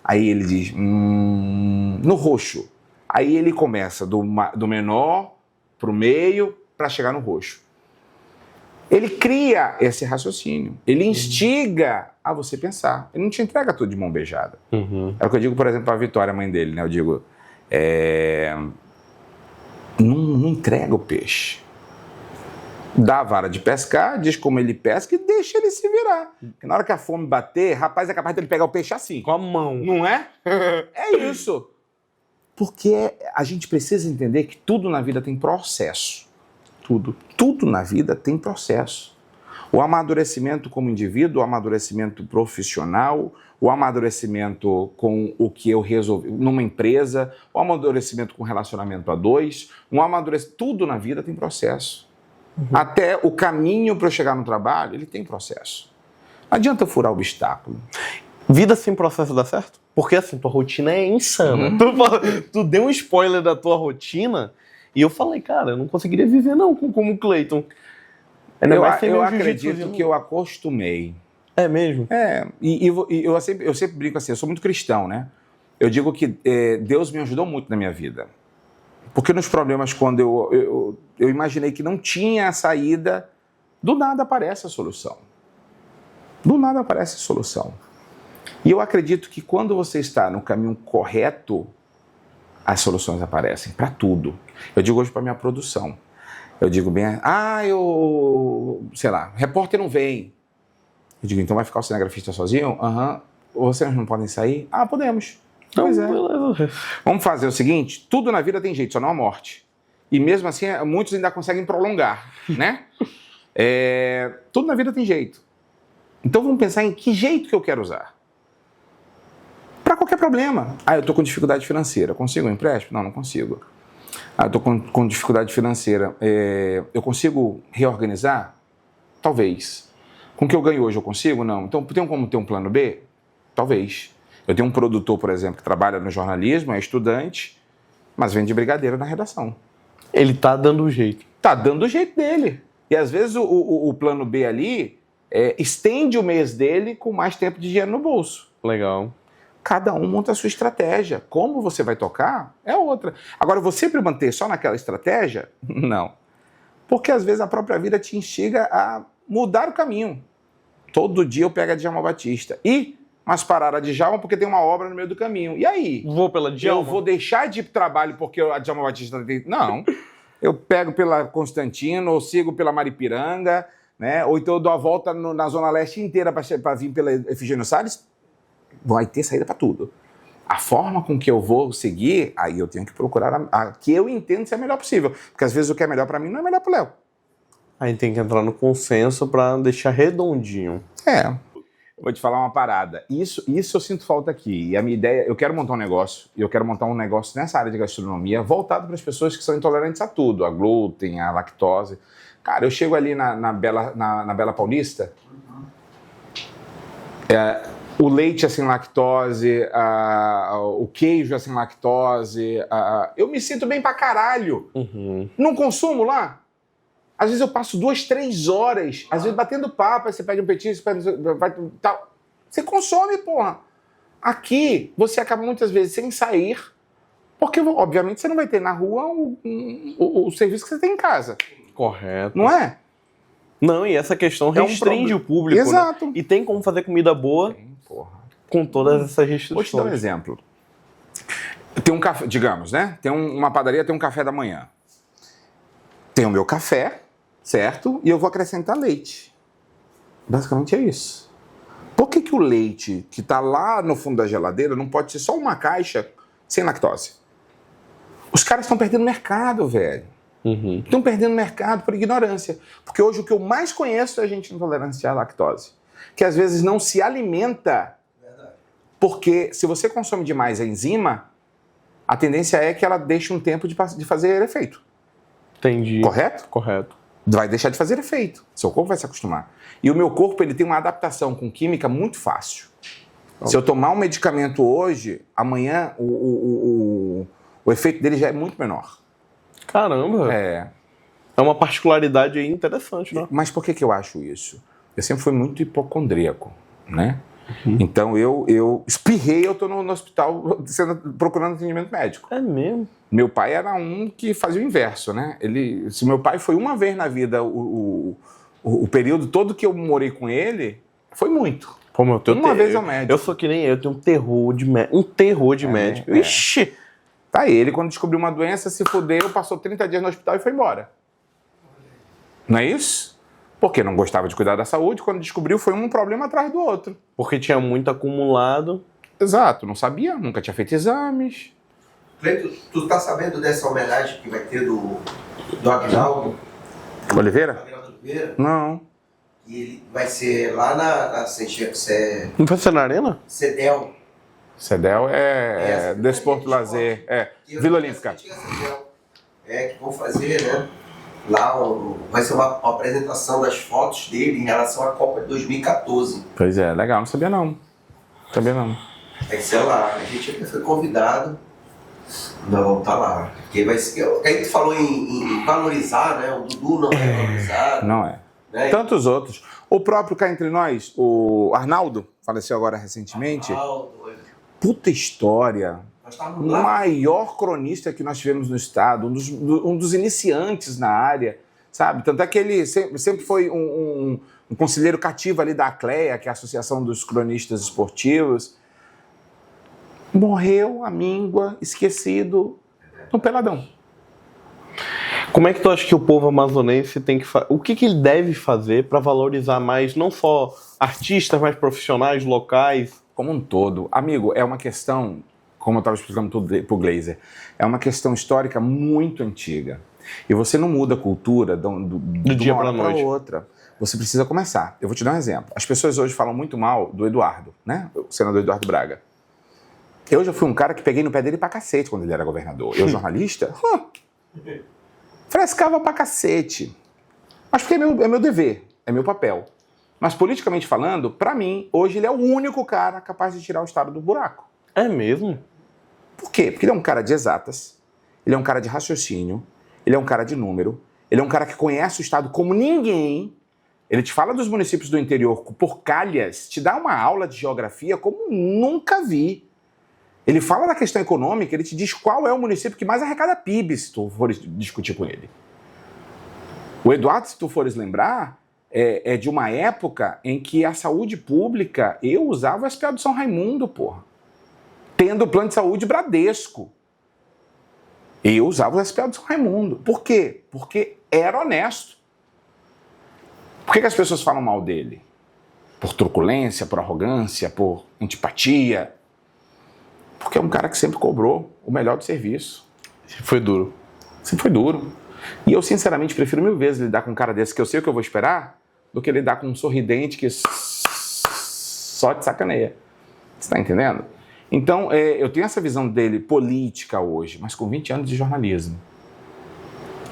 Aí ele diz, no roxo. Aí ele começa do menor para o meio para chegar no roxo. Ele cria esse raciocínio, ele instiga a você pensar. Ele não te entrega tudo de mão beijada. É o que eu digo, por exemplo, para a Vitória, a mãe dele, né? Eu digo, não entrega o peixe. Dá a vara de pescar, diz como ele pesca e deixa ele se virar. Porque na hora que a fome bater, rapaz, é capaz de ele pegar o peixe assim. Com a mão. Não é? É isso. Porque a gente precisa entender que tudo na vida tem processo. Tudo na vida tem processo. O amadurecimento como indivíduo, o amadurecimento profissional, o amadurecimento com o que eu resolvi numa empresa, o amadurecimento com relacionamento a dois, tudo na vida tem processo. Até o caminho para eu chegar no trabalho, ele tem processo. Não adianta furar o obstáculo. Vida sem processo dá certo? Porque assim, tua rotina é insana. Tu deu um spoiler da tua rotina e eu falei, cara, eu não conseguiria viver não como o Cleiton. Eu acredito que eu acostumei. É mesmo? E eu sempre brinco assim, eu sou muito cristão, né? Eu digo que Deus me ajudou muito na minha vida. Porque nos problemas, quando eu imaginei que não tinha saída, do nada aparece a solução. Do nada aparece a solução. E eu acredito que quando você está no caminho correto, as soluções aparecem para tudo. Eu digo hoje para minha produção. Eu digo bem, sei lá, repórter não vem. Eu digo, então vai ficar o cinegrafista sozinho? Vocês não podem sair? Podemos. Pois é. Vamos fazer o seguinte, tudo na vida tem jeito, só não a morte. E mesmo assim, muitos ainda conseguem prolongar, né? Tudo na vida tem jeito. Então vamos pensar em que jeito que eu quero usar. Para qualquer problema. Eu estou com dificuldade financeira. Consigo um empréstimo? Não consigo. Eu estou com dificuldade financeira. Eu consigo reorganizar? Talvez. Com o que eu ganho hoje eu consigo? Não. Então tem como ter um plano B? Talvez. Eu tenho um produtor, por exemplo, que trabalha no jornalismo, é estudante, mas vende brigadeiro na redação. Ele tá dando o jeito. Tá dando o jeito dele. E às vezes o plano B ali estende o mês dele com mais tempo de dinheiro no bolso. Legal. Cada um monta a sua estratégia. Como você vai tocar é outra. Agora, você sempre manter só naquela estratégia? Não. Porque às vezes a própria vida te instiga a mudar o caminho. Todo dia eu pego a Djalma Batista. Mas parar a Djalma porque tem uma obra no meio do caminho. E aí? Vou pela Djalma? Eu vou deixar de ir para o trabalho porque a Djalma Batista tem... Não. Eu pego pela Constantino, ou sigo pela Maripiranga, né? Ou então eu dou a volta na Zona Leste inteira para vir pela Efigênio Salles. Vai ter saída para tudo. A forma com que eu vou seguir, aí eu tenho que procurar a que eu entendo ser a melhor possível. Porque às vezes o que é melhor para mim não é melhor para o Léo. Aí tem que entrar no consenso para deixar redondinho. Vou te falar uma parada. Isso eu sinto falta aqui. E a minha ideia, eu quero montar um negócio, e eu quero montar um negócio nessa área de gastronomia voltado para as pessoas que são intolerantes a tudo, a glúten, a lactose. Cara, eu chego ali na Bela Paulista, o leite é sem lactose, o queijo é sem lactose, eu me sinto bem pra caralho. Não consumo lá. Às vezes eu passo 2, 3 horas, às vezes batendo papo, aí você pede um petisco, tal. Você consome, porra. Aqui, você acaba muitas vezes sem sair, porque, obviamente, você não vai ter na rua o serviço que você tem em casa. Correto. Não é? Não, e essa questão restringe o público, Exato. Né? E tem como fazer comida boa com todas essas restrições. Vou te dar um exemplo. Tem um café, digamos, né? Tem uma padaria, tem um café da manhã. Tem o meu café, certo? E eu vou acrescentar leite. Basicamente é isso. Por que o leite que está lá no fundo da geladeira não pode ser só uma caixa sem lactose? Os caras estão perdendo mercado, velho. Estão perdendo mercado por ignorância. Porque hoje o que eu mais conheço é a gente intolerância à lactose. Que às vezes não se alimenta. Porque se você consome demais a enzima, a tendência é que ela deixe um tempo de fazer efeito. Entendi. Correto? Correto. Vai deixar de fazer efeito. Seu corpo vai se acostumar. E o meu corpo ele tem uma adaptação com química muito fácil. Se eu tomar um medicamento hoje, amanhã o efeito dele já é muito menor. Caramba! É. É uma particularidade aí interessante, né? Mas por que eu acho isso? Eu sempre fui muito hipocondríaco, né? Então eu espirrei, eu tô no hospital procurando atendimento médico. É mesmo? Meu pai era um que fazia o inverso, né? Se meu pai foi uma vez na vida, o período todo que eu morei com ele, foi muito. Pô, meu, Uma vez ao médico. Eu sou que nem eu tenho um terror de médico. Um terror de médico. Ixi! Tá, ele quando descobriu uma doença, se fudeu, passou 30 dias no hospital e foi embora. Não é isso? Porque não gostava de cuidar da saúde, quando descobriu foi um problema atrás do outro. Porque tinha muito acumulado. Exato, não sabia, nunca tinha feito exames. Cleito, tu tá sabendo dessa homenagem que vai ter do Aguinaldo? Oliveira? Aguinaldo Oliveira? Não. E ele vai ser lá na Não vai ser na arena? CEDEL. CEDEL é Essa Desporto de Lazer, Que Vila Olímpica. antiga CEDEL. Que vão fazer, né? Lá vai ser uma apresentação das fotos dele em relação à Copa de 2014. Pois é, legal, não sabia não. Sabia não. Vai ser lá. A gente até foi convidado. Nós vamos estar lá. Porque vai ser. Aí tu falou em valorizar, né? O Dudu não é valorizado. Não é. Né? Tantos outros. O próprio cá entre nós, o Arnaldo, faleceu agora recentemente. Puta história. O maior cronista que nós tivemos no estado, um dos iniciantes na área, sabe? Tanto é que ele sempre foi um conselheiro cativo ali da ACLEA, que é a Associação dos Cronistas Esportivos. Morreu, amíngua, esquecido, no peladão. Como é que tu acha que o povo amazonense tem que fazer? O que ele deve fazer para valorizar mais, não só artistas, mas profissionais, locais? Como um todo. Amigo, é uma questão, como eu estava explicando para o Glazer, é uma questão histórica muito antiga. E você não muda a cultura do dia para a noite. Outra. Você precisa começar. Eu vou te dar um exemplo. As pessoas hoje falam muito mal do Eduardo, né? O senador Eduardo Braga. Eu já fui um cara que peguei no pé dele pra cacete quando ele era governador. Eu, jornalista, frescava pra cacete. Mas porque é meu dever, é meu papel. Mas politicamente falando, pra mim, hoje ele é o único cara capaz de tirar o estado do buraco. É mesmo? Por quê? Porque ele é um cara de exatas, ele é um cara de raciocínio, ele é um cara de número, ele é um cara que conhece o estado como ninguém. Ele te fala dos municípios do interior por calhas, te dá uma aula de geografia como nunca vi. Ele fala da questão econômica, ele te diz qual é o município que mais arrecada PIB, se tu fores discutir com ele. O Eduardo, se tu fores lembrar, é de uma época em que a saúde pública, eu usava o SPA do São Raimundo, porra. Tendo o plano de saúde Bradesco. Eu usava o SPA do São Raimundo. Por quê? Porque era honesto. Por que as pessoas falam mal dele? Por truculência, por arrogância, por antipatia? Porque é um cara que sempre cobrou o melhor do serviço. Foi duro. Sempre foi duro. E eu, sinceramente, prefiro 1000 vezes lidar com um cara desse que eu sei o que eu vou esperar, do que lidar com um sorridente que só te sacaneia. Você tá entendendo? Então, eu tenho essa visão dele política hoje, mas com 20 anos de jornalismo.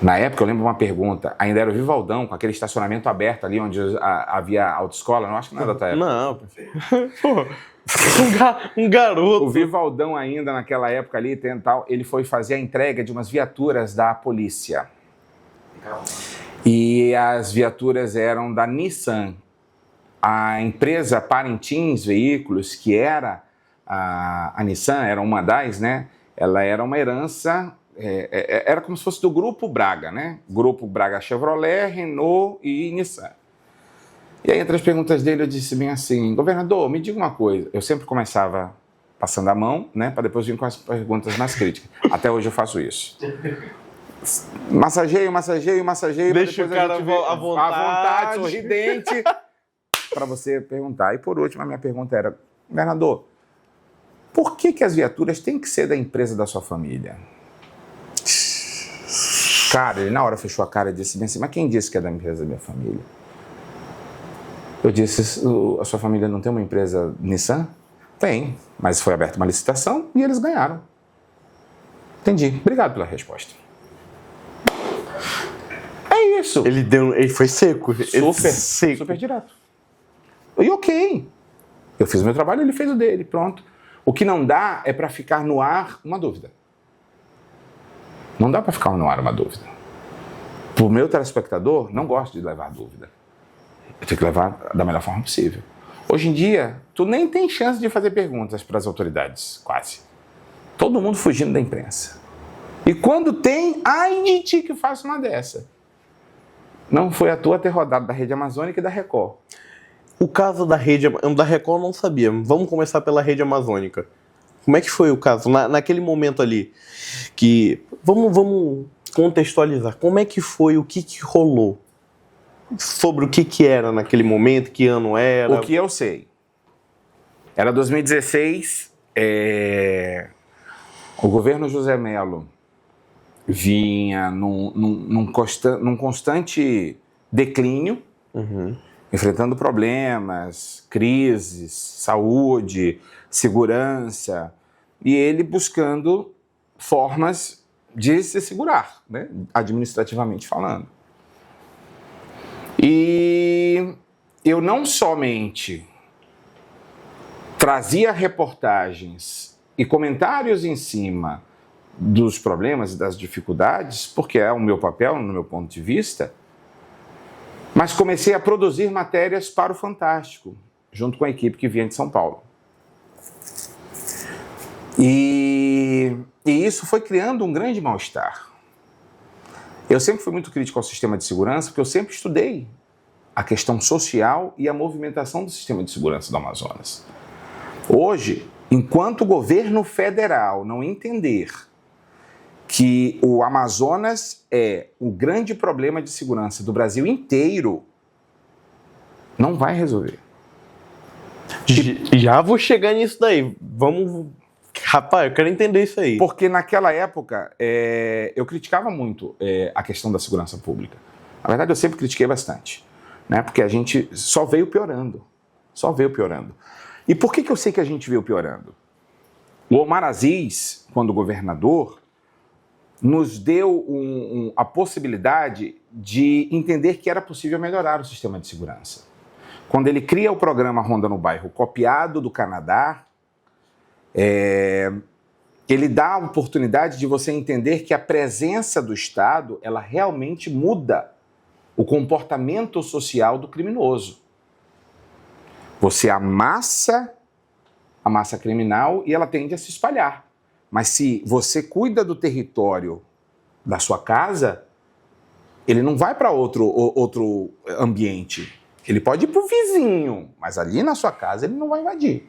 Na época, eu lembro uma pergunta, ainda era o Vivaldão, com aquele estacionamento aberto ali, onde havia autoescola, não acho que não é da tua época. Não, pô. Um garoto. O Vivaldão ainda naquela época ali, ele foi fazer a entrega de umas viaturas da polícia. E as viaturas eram da Nissan. A empresa Parintins Veículos, que era a Nissan, era uma das, né? Ela era uma herança, era como se fosse do Grupo Braga, né? Grupo Braga Chevrolet, Renault e Nissan. E aí, entre as perguntas dele, eu disse bem assim, governador, me diga uma coisa. Eu sempre começava passando a mão, né, para depois vir com as perguntas mais críticas. Até hoje eu faço isso. Massageio. Deixa o cara à vontade, sorridente, para você perguntar. E por último, a minha pergunta era, governador, por que as viaturas têm que ser da empresa da sua família? Cara, ele na hora fechou a cara e disse bem assim, mas quem disse que é da empresa da minha família? Eu disse, a sua família não tem uma empresa Nissan? Tem, mas foi aberta uma licitação e eles ganharam. Entendi. Obrigado pela resposta. É isso. Ele foi seco. Super direto. E ok. Eu fiz o meu trabalho, ele fez o dele, pronto. O que não dá é para ficar no ar uma dúvida. Não dá para ficar no ar uma dúvida. Para o meu telespectador, não gosto de levar dúvida. Eu tenho que levar da melhor forma possível. Hoje em dia, tu nem tem chance de fazer perguntas para as autoridades, quase. Todo mundo fugindo da imprensa. E quando tem, ai de ti que faça uma dessa. Não foi à toa ter rodado da Rede Amazônica e da Record. O caso da Record eu não sabia. Vamos começar pela Rede Amazônica. Como é que foi o caso? Naquele momento ali, que... Vamos contextualizar. Como é que foi, o que rolou? Sobre o que era naquele momento, que ano era? O que eu sei. Era 2016, o governo José Mello vinha num constante declínio, enfrentando problemas, crises, saúde, segurança, e ele buscando formas de se segurar, né, administrativamente falando. E eu não somente trazia reportagens e comentários em cima dos problemas e das dificuldades, porque é o meu papel, no meu ponto de vista, mas comecei a produzir matérias para o Fantástico, junto com a equipe que vinha de São Paulo. E isso foi criando um grande mal-estar. Eu sempre fui muito crítico ao sistema de segurança, porque eu sempre estudei a questão social e a movimentação do sistema de segurança do Amazonas. Hoje, enquanto o governo federal não entender que o Amazonas é o grande problema de segurança do Brasil inteiro, não vai resolver. Já vou chegar nisso daí. Vamos... Rapaz, eu quero entender isso aí. Porque naquela época, eu criticava muito a questão da segurança pública. Na verdade, eu sempre critiquei bastante, né? Porque a gente só veio piorando. Só veio piorando. E por que eu sei que a gente veio piorando? O Omar Aziz, quando governador, nos deu a possibilidade de entender que era possível melhorar o sistema de segurança. Quando ele cria o programa Ronda no Bairro, copiado do Canadá, ele dá a oportunidade de você entender que a presença do Estado, ela realmente muda o comportamento social do criminoso. Você amassa a massa criminal e ela tende a se espalhar. Mas se você cuida do território da sua casa, ele não vai para outro ambiente. Ele pode ir para o vizinho, mas ali na sua casa ele não vai invadir.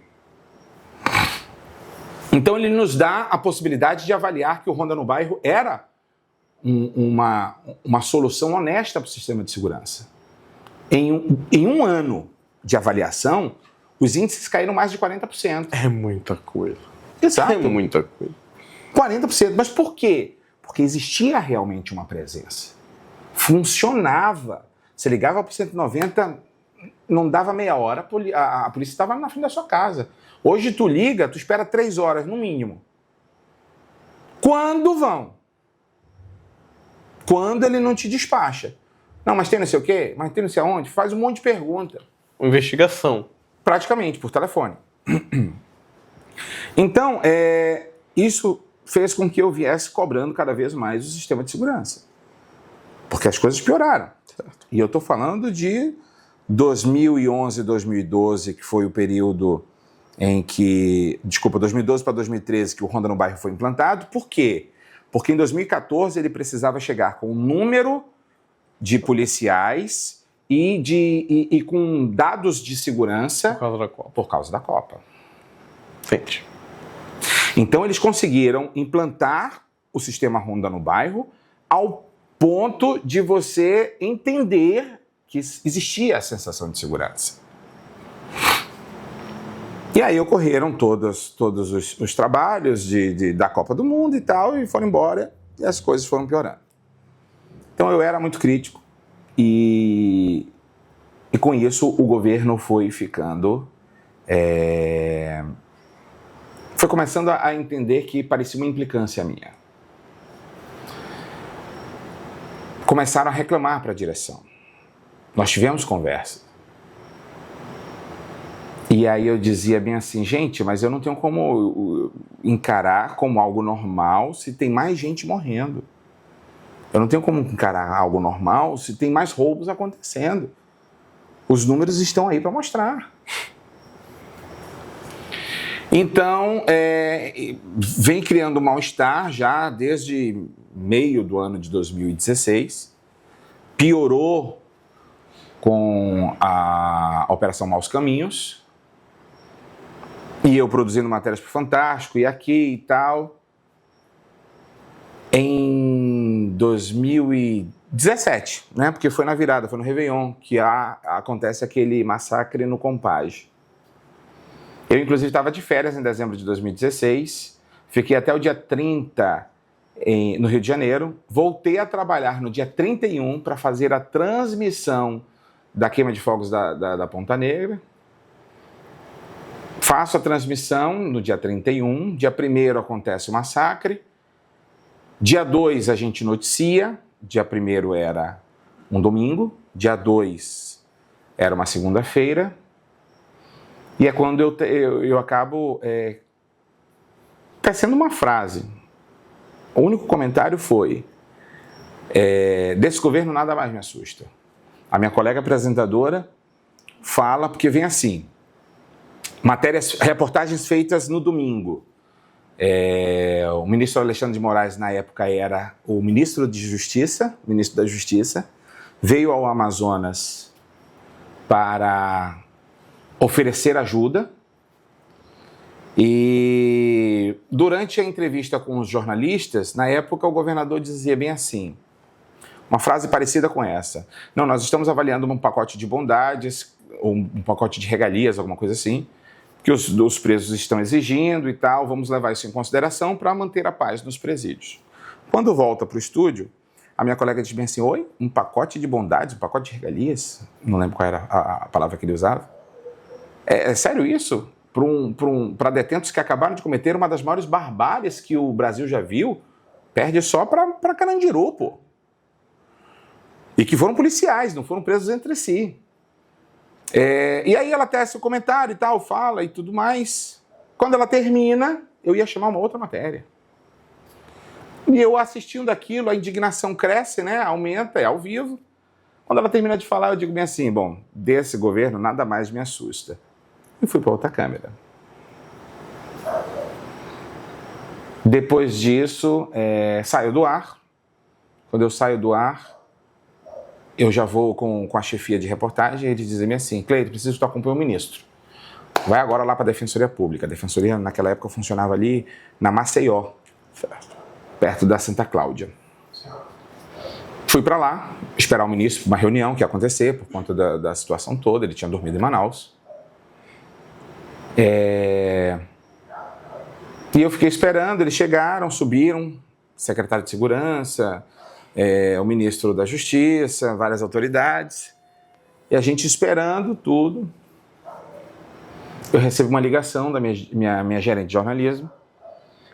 Então ele nos dá a possibilidade de avaliar que o Ronda no Bairro era uma solução honesta para o sistema de segurança. Em um ano de avaliação, os índices caíram mais de 40%. É muita coisa. Exato. É muita coisa. 40%. Mas por quê? Porque existia realmente uma presença. Funcionava. Você ligava para o 190, não dava meia hora, a polícia estava na frente da sua casa. Hoje tu liga, tu espera 3 horas no mínimo. Quando vão? Quando ele não te despacha. Não, mas tem não sei o quê? Mas tem não sei aonde? Faz um monte de pergunta. Investigação. Praticamente, por telefone. Então, isso fez com que eu viesse cobrando cada vez mais o sistema de segurança. Porque as coisas pioraram. Certo. E eu estou falando de 2011, 2012, que foi o período em que... Desculpa, 2012 para 2013, que o Ronda no Bairro foi implantado. Por quê? Porque em 2014 ele precisava chegar com um número de policiais e com dados de segurança... Por causa da Copa. Por causa da Copa. Frente. Então eles conseguiram implantar o sistema Ronda no Bairro ao ponto de você entender que existia a sensação de segurança. E aí ocorreram todos os trabalhos da Copa do Mundo e tal, e foram embora, e as coisas foram piorando. Então eu era muito crítico, e com isso o governo foi ficando... Foi começando a entender que parecia uma implicância minha. Começaram a reclamar para a direção. Nós tivemos conversa. E aí eu dizia bem assim, gente, mas eu não tenho como encarar como algo normal se tem mais gente morrendo. Eu não tenho como encarar algo normal se tem mais roubos acontecendo. Os números estão aí para mostrar. Então, vem criando um mal-estar já desde meio do ano de 2016. Piorou com a Operação Maus Caminhos. E eu produzindo matérias para o Fantástico, e aqui e tal. Em 2017, né? Porque foi na virada, foi no Réveillon, que acontece aquele massacre no Compage. Eu, inclusive, estava de férias em dezembro de 2016, fiquei até o dia 30 no Rio de Janeiro, voltei a trabalhar no dia 31 para fazer a transmissão da queima de fogos da Ponta Negra. Faço a transmissão no dia 31, dia 1º acontece o massacre, dia 2 a gente noticia, dia 1º era um domingo, dia 2 era uma segunda-feira, e é quando eu acabo tecendo uma frase. O único comentário foi, desse governo nada mais me assusta. A minha colega apresentadora fala, porque vem assim, reportagens feitas no domingo. O ministro Alexandre de Moraes, na época, era o ministro da Justiça, veio ao Amazonas para oferecer ajuda e durante a entrevista com os jornalistas, na época o governador dizia bem assim, uma frase parecida com essa: não, nós estamos avaliando um pacote de bondades, um pacote de regalias, alguma coisa assim, que os presos estão exigindo e tal, vamos levar isso em consideração para manter a paz nos presídios. Quando volta para o estúdio, a minha colega diz bem assim, oi, um pacote de bondades, um pacote de regalias? Não lembro qual era a palavra que ele usava. É sério isso? Para detentos que acabaram de cometer uma das maiores barbáries que o Brasil já viu, perde só para Carandiru, pô. E que foram policiais, não foram presos entre si. E aí ela tece o comentário e tal, fala e tudo mais. Quando ela termina, eu ia chamar uma outra matéria. E eu assistindo aquilo, a indignação cresce, né? Aumenta, é ao vivo. Quando ela termina de falar, eu digo bem assim, bom, desse governo nada mais me assusta. E fui para outra câmera. Depois disso, saio do ar. Quando eu saio do ar, eu já vou com a chefia de reportagem e eles dizem assim, Cleito, preciso que tu acompanhe o ministro. Vai agora lá para a Defensoria Pública. A Defensoria, naquela época, funcionava ali na Maceió, perto da Santa Cláudia. Fui para lá, esperar o ministro para uma reunião que ia acontecer, por conta da situação toda, ele tinha dormido em Manaus. E eu fiquei esperando, eles chegaram, subiram, secretário de Segurança, o ministro da Justiça, várias autoridades, e a gente esperando tudo. Eu recebo uma ligação da minha gerente de jornalismo,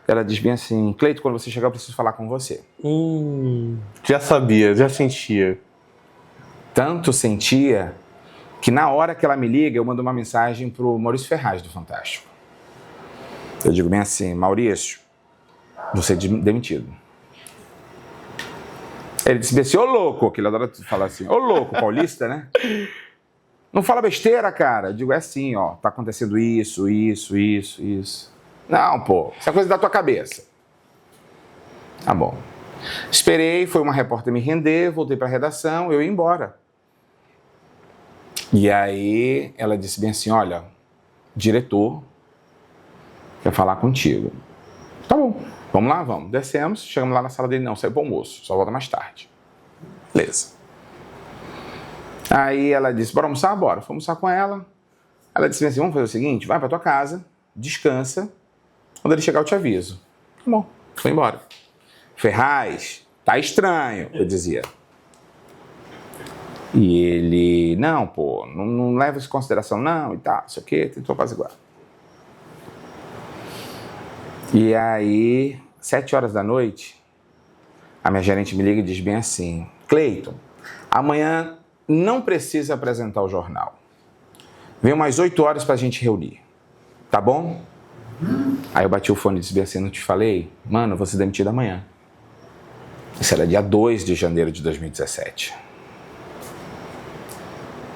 ela diz bem assim, Cleito, quando você chegar eu preciso falar com você. Já sabia, já sentia. Tanto sentia que na hora que ela me liga, eu mando uma mensagem para o Maurício Ferraz, do Fantástico. Eu digo bem assim, Maurício, você é demitido. Ele disse bem assim, ô louco, que ele adora falar assim, ô louco, paulista, né? Não fala besteira, cara. Eu digo, é assim, ó, tá acontecendo isso. Não, pô, isso é coisa da tua cabeça. Tá bom. Esperei, foi uma repórter me render, voltei para a redação, eu ia embora. E aí ela disse bem assim, olha, diretor quer falar contigo. Tá bom, vamos lá, vamos. Descemos, chegamos lá na sala dele, não, saiu para o almoço, só volta mais tarde. Beleza. Aí ela disse, bora almoçar? Bora. Fomos almoçar com ela. Ela disse assim, vamos fazer o seguinte, vai para tua casa, descansa, quando ele chegar eu te aviso. Tá bom, foi embora. Ferraz, tá estranho, eu dizia. E ele, não, pô, não leva isso em consideração, não, e tal, não sei o quê, tentou apaziguar. E aí, 7h da noite, a minha gerente me liga e diz bem assim, Cleiton, amanhã não precisa apresentar o jornal. Vem umas 8h pra gente reunir, tá bom? Aí eu bati o fone e disse bem assim, não te falei? Mano, eu vou ser demitido amanhã. Isso era dia 2 de janeiro de 2017.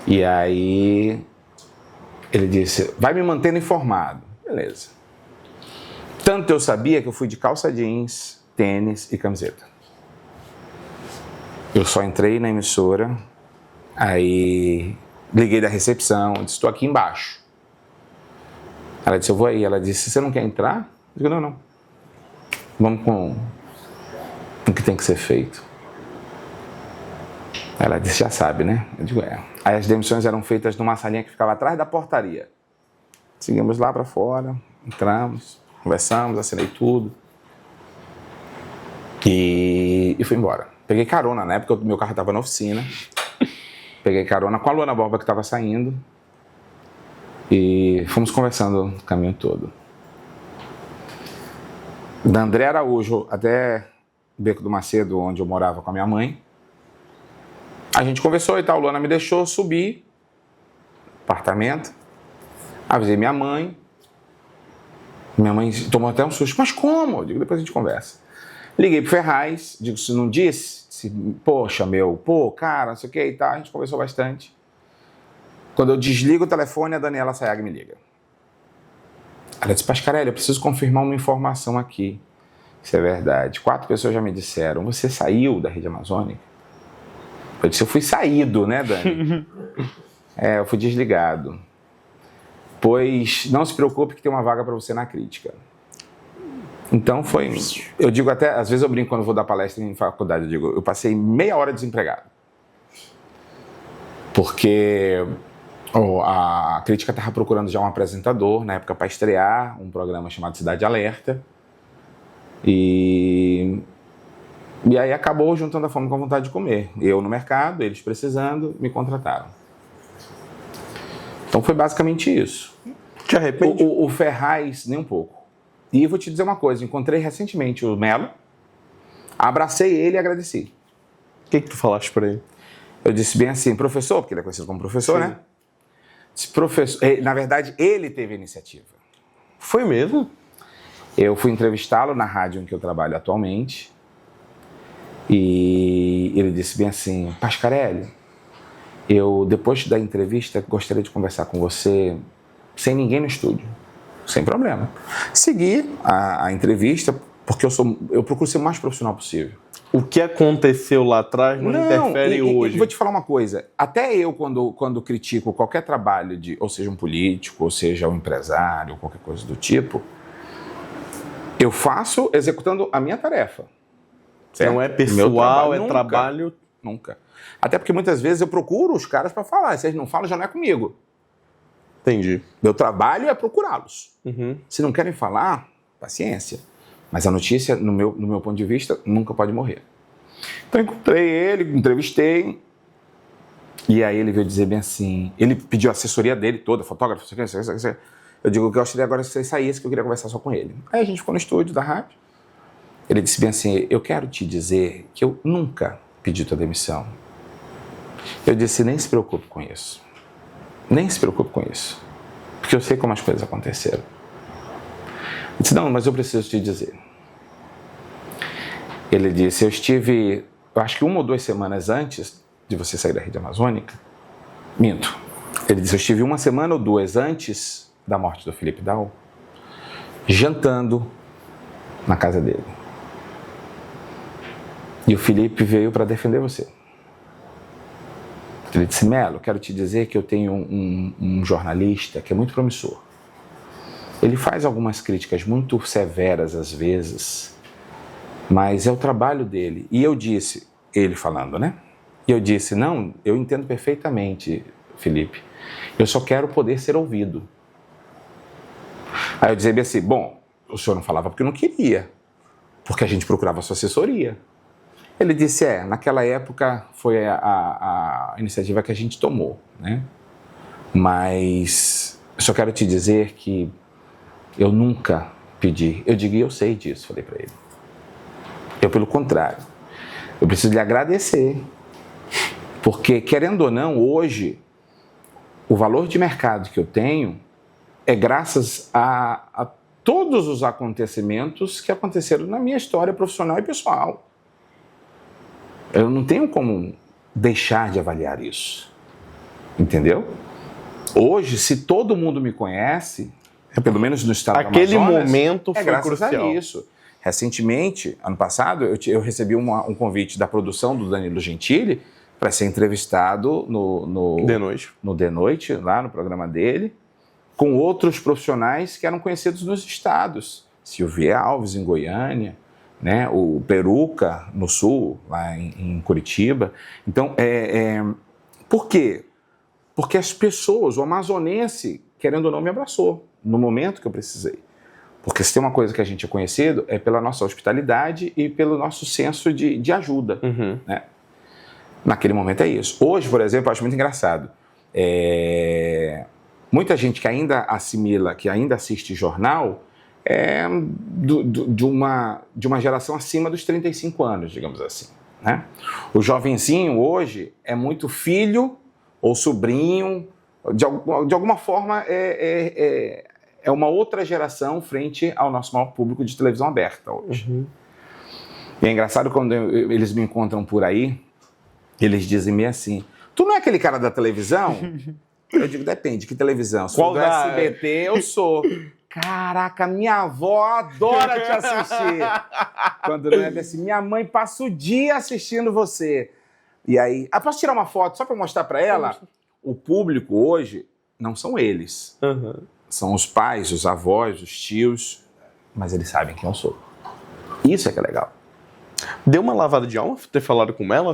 E aí ele disse, vai me mantendo informado. Beleza. Tanto eu sabia que eu fui de calça jeans, tênis e camiseta. Eu só entrei na emissora, aí liguei da recepção, disse, estou aqui embaixo. Ela disse, eu vou aí. Ela disse, você não quer entrar? Eu digo, não. Vamos com o que tem que ser feito. Ela disse, já sabe, né? Eu digo, é. Aí as demissões eram feitas numa salinha que ficava atrás da portaria. Seguimos lá para fora, entramos, conversamos, assinei tudo. E fui embora. Peguei carona, na época meu carro estava na oficina. Peguei carona com a Luana Borba que estava saindo. E fomos conversando o caminho todo. Da André Araújo até Beco do Macedo, onde eu morava com a minha mãe. A gente conversou e tal, a Luana me deixou subir no apartamento. Avisei minha mãe. Minha mãe tomou até um susto. Mas como? Eu digo, depois a gente conversa. Liguei pro Ferraz, digo, se não disse, poxa, cara, não sei o que e tal. A gente conversou bastante. Quando eu desligo o telefone, a Daniela Sayag me liga. Ela disse, Pascarelli, eu preciso confirmar uma informação aqui. Isso é verdade. 4 pessoas já me disseram, você saiu da Rede Amazônica? Eu disse, eu fui saído, né, Dani? Eu fui desligado. Pois não se preocupe que tem uma vaga para você na crítica. Então foi, eu digo até, às vezes eu brinco quando vou dar palestra em faculdade, eu digo, eu passei meia hora desempregado. Porque a crítica estava procurando já um apresentador, na época para estrear um programa chamado Cidade Alerta. E aí acabou juntando a fome com a vontade de comer. Eu no mercado, eles precisando, me contrataram. Então foi basicamente isso. Te arrepende? O Ferraz, nem um pouco. E vou te dizer uma coisa, encontrei recentemente o Melo, abracei ele e agradeci. O que tu falaste para ele? Eu disse bem assim, professor, porque ele é conhecido como professor, Sim. né? Disse, professor, na verdade, ele teve a iniciativa. Foi mesmo? Eu fui entrevistá-lo na rádio em que eu trabalho atualmente. E ele disse bem assim, Pascarelli, eu depois da entrevista gostaria de conversar com você sem ninguém no estúdio, sem problema. Segui a entrevista porque eu procuro ser o mais profissional possível. O que aconteceu lá atrás não interfere hoje. Vou te falar uma coisa, até eu quando critico qualquer trabalho ou seja um político, ou seja um empresário, ou qualquer coisa do tipo, eu faço executando a minha tarefa. Certo? Não é pessoal, trabalho, trabalho. Nunca. Até porque muitas vezes eu procuro os caras para falar. Se eles não falam, já não é comigo. Entendi. Meu trabalho é procurá-los. Uhum. Se não querem falar, paciência. Mas a notícia, no meu ponto de vista, nunca pode morrer. Então eu encontrei ele, entrevistei. E aí ele veio dizer bem assim... Ele pediu a assessoria dele toda, fotógrafo, não sei o que. Eu digo que eu gostaria agora que você saísse, que eu queria conversar só com ele. Aí a gente ficou no estúdio da rádio. Ele disse bem assim, eu quero te dizer que eu nunca pedi tua demissão. Eu disse, nem se preocupe com isso. Nem se preocupe com isso. Porque eu sei como as coisas aconteceram. Eu disse, não, mas eu preciso te dizer. Ele disse, eu acho que 1 ou 2 semanas antes de você sair da Rede Amazônica, minto. Ele disse, eu estive 1 semana ou 2 antes da morte do Felipe Dal, jantando na casa dele. E o Felipe veio para defender você. Ele disse, Melo, quero te dizer que eu tenho um jornalista que é muito promissor. Ele faz algumas críticas muito severas às vezes, mas é o trabalho dele. E eu disse, ele falando, né? E eu disse, não, eu entendo perfeitamente, Felipe. Eu só quero poder ser ouvido. Aí eu dizia bem assim, bom, o senhor não falava porque não queria, porque a gente procurava a sua assessoria. Ele disse, naquela época foi a iniciativa que a gente tomou, né? Mas eu só quero te dizer que eu nunca pedi. Eu digo, eu sei disso, falei para ele. Eu, pelo contrário, eu preciso lhe agradecer, porque, querendo ou não, hoje, o valor de mercado que eu tenho é graças a todos os acontecimentos que aconteceram na minha história profissional e pessoal. Eu não tenho como deixar de avaliar isso. Entendeu? Hoje, se todo mundo me conhece, pelo menos no estado do Aquele Amazonas, momento foi graças crucial. a isso. Recentemente, ano passado, eu recebi um convite da produção do Danilo Gentili para ser entrevistado no De noite. lá no programa dele, com outros profissionais que eram conhecidos nos estados. Silvia Alves, em Goiânia, né? O Peruca, no Sul, lá em Curitiba. Então, por quê? Porque as pessoas, o amazonense, querendo ou não, me abraçou no momento que eu precisei. Porque se tem uma coisa que a gente é conhecido, é pela nossa hospitalidade e pelo nosso senso de ajuda. Né? Naquele momento é isso. Hoje, por exemplo, eu acho muito engraçado. Muita gente que ainda assimila, que ainda assiste jornal, de uma geração acima dos 35 anos, digamos assim. Né? O jovenzinho hoje é muito filho ou sobrinho, de alguma forma é uma outra geração frente ao nosso maior público de televisão aberta hoje. E é engraçado quando eles me encontram por aí, eles dizem-me assim, tu não é aquele cara da televisão? Eu digo, depende, que televisão? Se for do SBT, eu sou. Caraca, minha avó adora te assistir. Quando não é assim, minha mãe passa o dia assistindo você. E aí, posso tirar uma foto só para mostrar para ela? O público hoje não são eles. São os pais, os avós, os tios, mas eles sabem quem eu sou. Isso é que é legal. Deu uma lavada de alma ter falado com ela?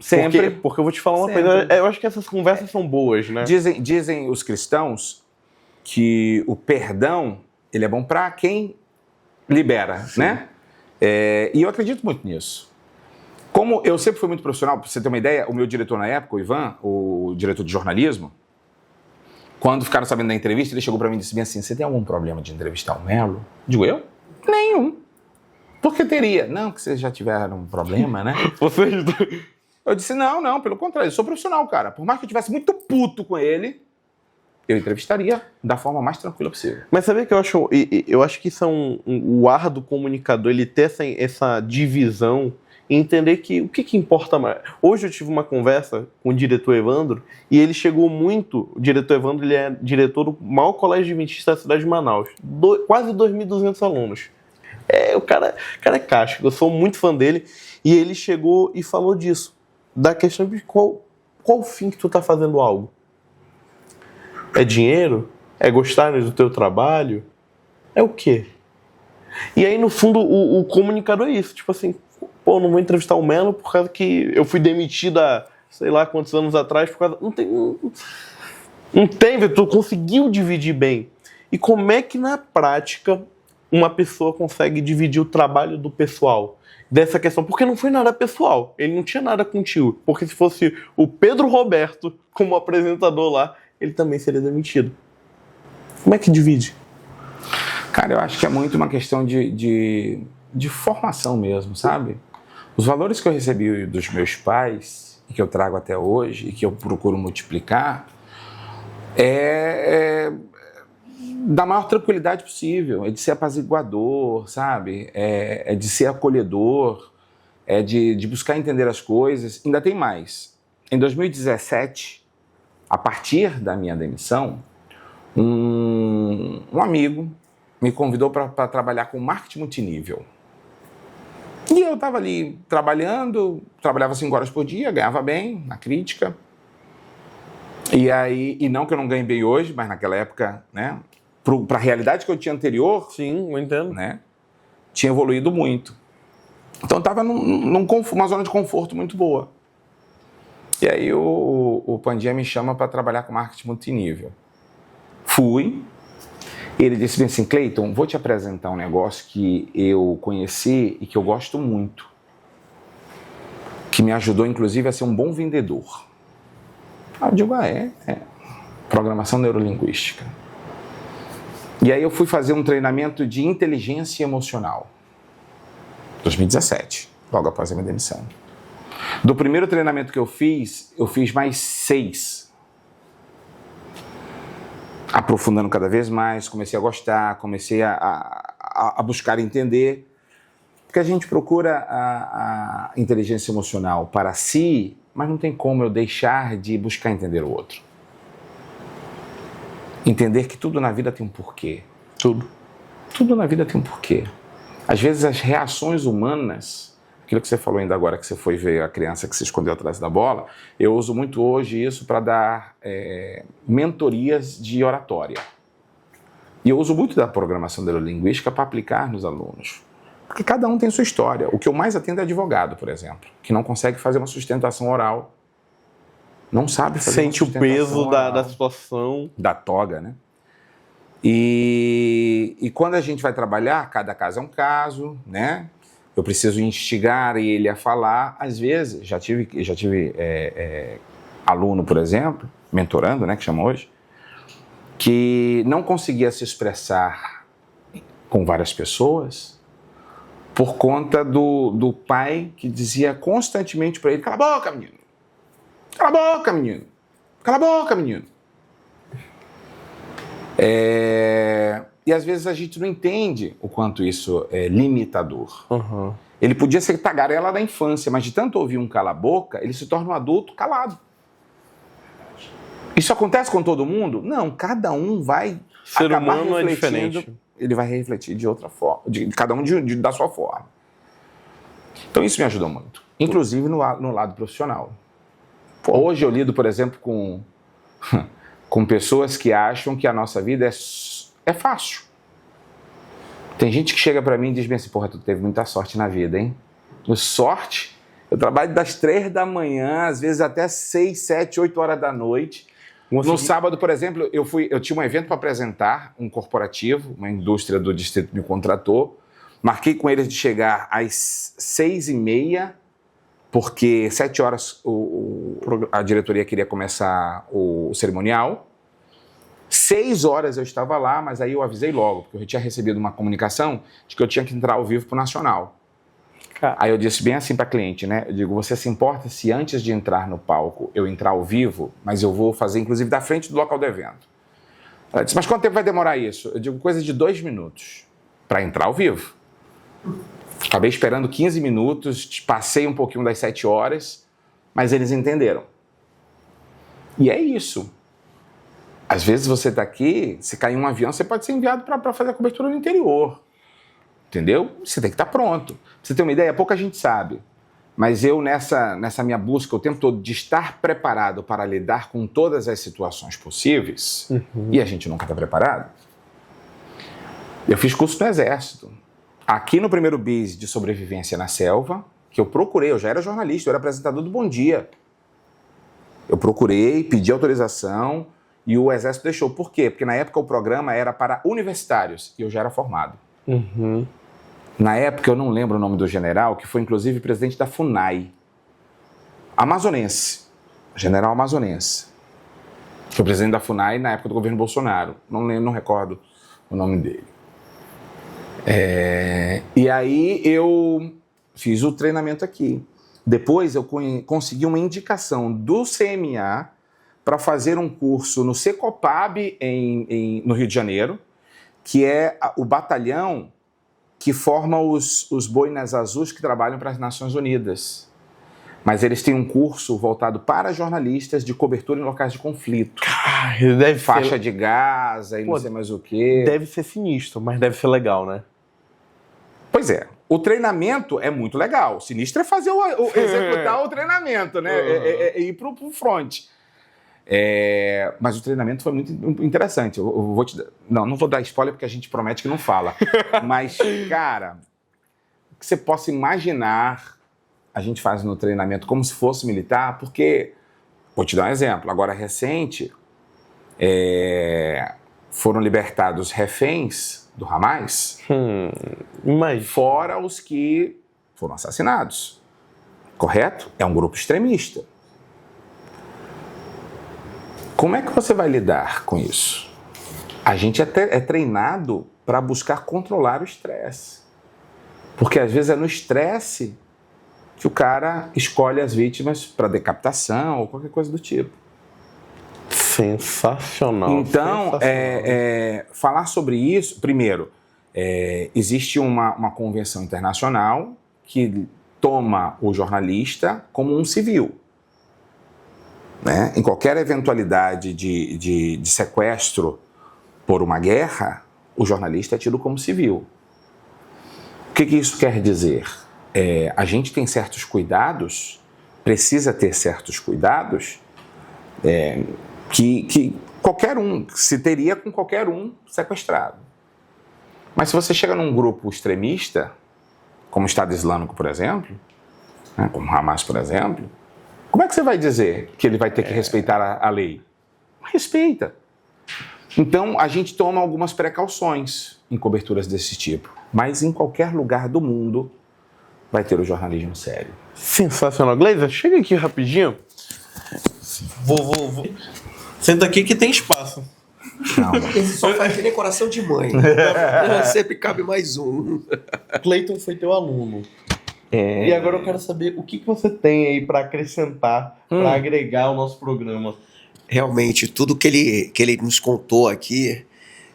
Sempre. Porque eu vou te falar uma coisa, eu acho que essas conversas são boas, né? Dizem os cristãos que o perdão, ele é bom para quem libera, né? E eu acredito muito nisso. Como eu sempre fui muito profissional, para você ter uma ideia, o meu diretor na época, o Ivan, o diretor de jornalismo, quando ficaram sabendo da entrevista, ele chegou para mim e disse bem assim, você tem algum problema de entrevistar o Melo? Digo, eu? Nenhum. Por que teria? Não, que vocês já tiveram um problema, né? Eu disse, não, pelo contrário, eu sou profissional, cara. Por mais que eu tivesse muito puto com ele, eu entrevistaria da forma mais tranquila possível. Mas sabia que eu acho que isso é o ar do comunicador, ele ter essa divisão e entender que o que importa mais. Hoje eu tive uma conversa com o diretor Evandro e ele chegou muito, o diretor Evandro, ele é diretor do maior colégio adventista da cidade de Manaus, quase 2.200 alunos. O cara é casco, eu sou muito fã dele e ele chegou e falou disso, da questão de qual o fim que tu tá fazendo algo. É dinheiro? É gostar do teu trabalho? É o quê? E aí, no fundo, o comunicador é isso. Tipo assim, pô, não vou entrevistar o Melo por causa que eu fui demitido há, sei lá, quantos anos atrás, por causa... Não tem, tu conseguiu dividir bem. E como é que, na prática, uma pessoa consegue dividir o trabalho do pessoal? Dessa questão, porque não foi nada pessoal. Ele não tinha nada contigo. Porque se fosse o Pedro Roberto como apresentador lá, ele também seria demitido. Como é que divide? Cara, eu acho que é muito uma questão de formação mesmo, sabe? Os valores que eu recebi dos meus pais, e que eu trago até hoje, e que eu procuro multiplicar, da maior tranquilidade possível. É de ser apaziguador, sabe? É de ser acolhedor, é de buscar entender as coisas. Ainda tem mais. Em 2017... a partir da minha demissão, um amigo me convidou para trabalhar com marketing multinível. E eu estava ali trabalhava 5 horas por dia, ganhava bem na crítica. E não que eu não ganhe bem hoje, mas naquela época, né, para a realidade que eu tinha anterior, sim, eu entendo, né, tinha evoluído muito. Então eu estava numa zona de conforto muito boa. E aí o Pandinha me chama para trabalhar com marketing multinível. Fui. Ele disse assim, Cleiton, vou te apresentar um negócio que eu conheci e que eu gosto muito. Que me ajudou, inclusive, a ser um bom vendedor. Eu digo, programação neurolinguística. E aí eu fui fazer um treinamento de inteligência emocional. 2017, logo após a minha demissão. Do primeiro treinamento que eu fiz mais 6. Aprofundando cada vez mais, comecei a gostar, comecei a buscar entender. Porque a gente procura a inteligência emocional para si, mas não tem como eu deixar de buscar entender o outro. Entender que tudo na vida tem um porquê. Tudo na vida tem um porquê. Às vezes as reações humanas, aquilo que você falou ainda agora, que você foi ver a criança que se escondeu atrás da bola, eu uso muito hoje isso para dar mentorias de oratória. E eu uso muito da programação neurolinguística para aplicar nos alunos. Porque cada um tem sua história. O que eu mais atendo é advogado, por exemplo, que não consegue fazer uma sustentação oral. Não sabe fazer Sente uma o sustentação peso oral. da situação. Da toga, né? E quando a gente vai trabalhar, cada caso é um caso, né? Eu preciso instigar ele a falar. Às vezes, já tive aluno, por exemplo, mentorando, né, que chama hoje, que não conseguia se expressar com várias pessoas por conta do pai que dizia constantemente para ele: cala a boca, menino! Cala a boca, menino! Cala a boca, menino! E às vezes a gente não entende o quanto isso é limitador. Uhum. Ele podia ser tagarela da infância, mas de tanto ouvir um cala-boca, ele se torna um adulto calado. Isso acontece com todo mundo? Não, cada um vai Ser acabar humano é refletindo, diferente. ele vai refletir de outra forma, de cada um da sua forma. Então isso me ajudou muito, inclusive no lado profissional. Hoje eu lido, por exemplo, com pessoas que acham que a nossa vida é fácil. Tem gente que chega pra mim e diz bem assim: porra, tu teve muita sorte na vida, hein? Sorte? Eu trabalho das 3 da manhã, às vezes até 6, 7, 8 horas da noite. No sábado, por exemplo, eu tinha um evento para apresentar, um corporativo, uma indústria do distrito me contratou. Marquei com eles de chegar às 6h30, porque 7 horas a diretoria queria começar o cerimonial. 6 horas eu estava lá, mas aí eu avisei logo, porque eu tinha recebido uma comunicação de que eu tinha que entrar ao vivo para o Nacional. Aí eu disse bem assim para a cliente, né? Eu digo: você se importa se antes de entrar no palco eu entrar ao vivo, mas eu vou fazer inclusive da frente do local do evento? Ela disse: mas quanto tempo vai demorar isso? Eu digo: coisa de 2 minutos para entrar ao vivo. Acabei esperando 15 minutos, passei um pouquinho das 7 horas, mas eles entenderam. E é isso. Às vezes você está aqui, se cair um avião, você pode ser enviado para fazer a cobertura no interior. Entendeu? Você tem que estar pronto. Pra você ter uma ideia, pouca gente sabe. Mas eu, nessa minha busca o tempo todo de estar preparado para lidar com todas as situações possíveis, e a gente nunca está preparado, eu fiz curso no Exército. Aqui no primeiro BIS de sobrevivência na selva, que eu procurei, eu já era jornalista, eu era apresentador do Bom Dia. Eu procurei, pedi autorização e o Exército deixou. Por quê? Porque na época o programa era para universitários e eu já era formado. Uhum. Na época, eu não lembro o nome do general, que foi inclusive presidente da FUNAI. Amazonense. General amazonense. Foi presidente da FUNAI na época do governo Bolsonaro. Não recordo o nome dele. E aí eu fiz o treinamento aqui. Depois eu consegui uma indicação do CMA para fazer um curso no Secopab, no Rio de Janeiro, que é o batalhão que forma os boinas azuis que trabalham para as Nações Unidas. Mas eles têm um curso voltado para jornalistas de cobertura em locais de conflito. Faixa de Gaza e não sei mais o quê. Deve ser sinistro, mas deve ser legal, né? Pois é. O treinamento é muito legal. Sinistro é fazer executar o treinamento, né? É ir para o front. Mas o treinamento foi muito interessante. Eu vou não vou dar spoiler porque a gente promete que não fala. Mas, cara, o que você possa imaginar, a gente faz no treinamento como se fosse militar, porque, vou te dar um exemplo, agora recente, foram libertados reféns do Hamas, fora os que foram assassinados. Correto? É um grupo extremista. Como é que você vai lidar com isso? A gente é treinado para buscar controlar o estresse. Porque às vezes é no estresse que o cara escolhe as vítimas para decapitação ou qualquer coisa do tipo. Sensacional. Então, falar sobre isso, primeiro, existe uma convenção internacional que toma o jornalista como um civil. Né? Em qualquer eventualidade de sequestro por uma guerra, o jornalista é tido como civil. O que isso quer dizer? A gente tem certos cuidados, precisa ter certos cuidados que qualquer um, se teria com qualquer um sequestrado. Mas se você chega num grupo extremista, como o Estado Islâmico, por exemplo, né, como o Hamas, por exemplo, como é que você vai dizer que ele vai ter que respeitar a lei? Respeita. Então, a gente toma algumas precauções em coberturas desse tipo. Mas em qualquer lugar do mundo vai ter o jornalismo sério. Sensacional. Gleiser, chega aqui rapidinho. Vou. Senta aqui que tem espaço. Esse só faz que nem coração de mãe. Sempre cabe mais um. Cleiton foi teu aluno. E agora eu quero saber o que você tem aí para acrescentar, para agregar ao nosso programa. Realmente, tudo que ele nos contou aqui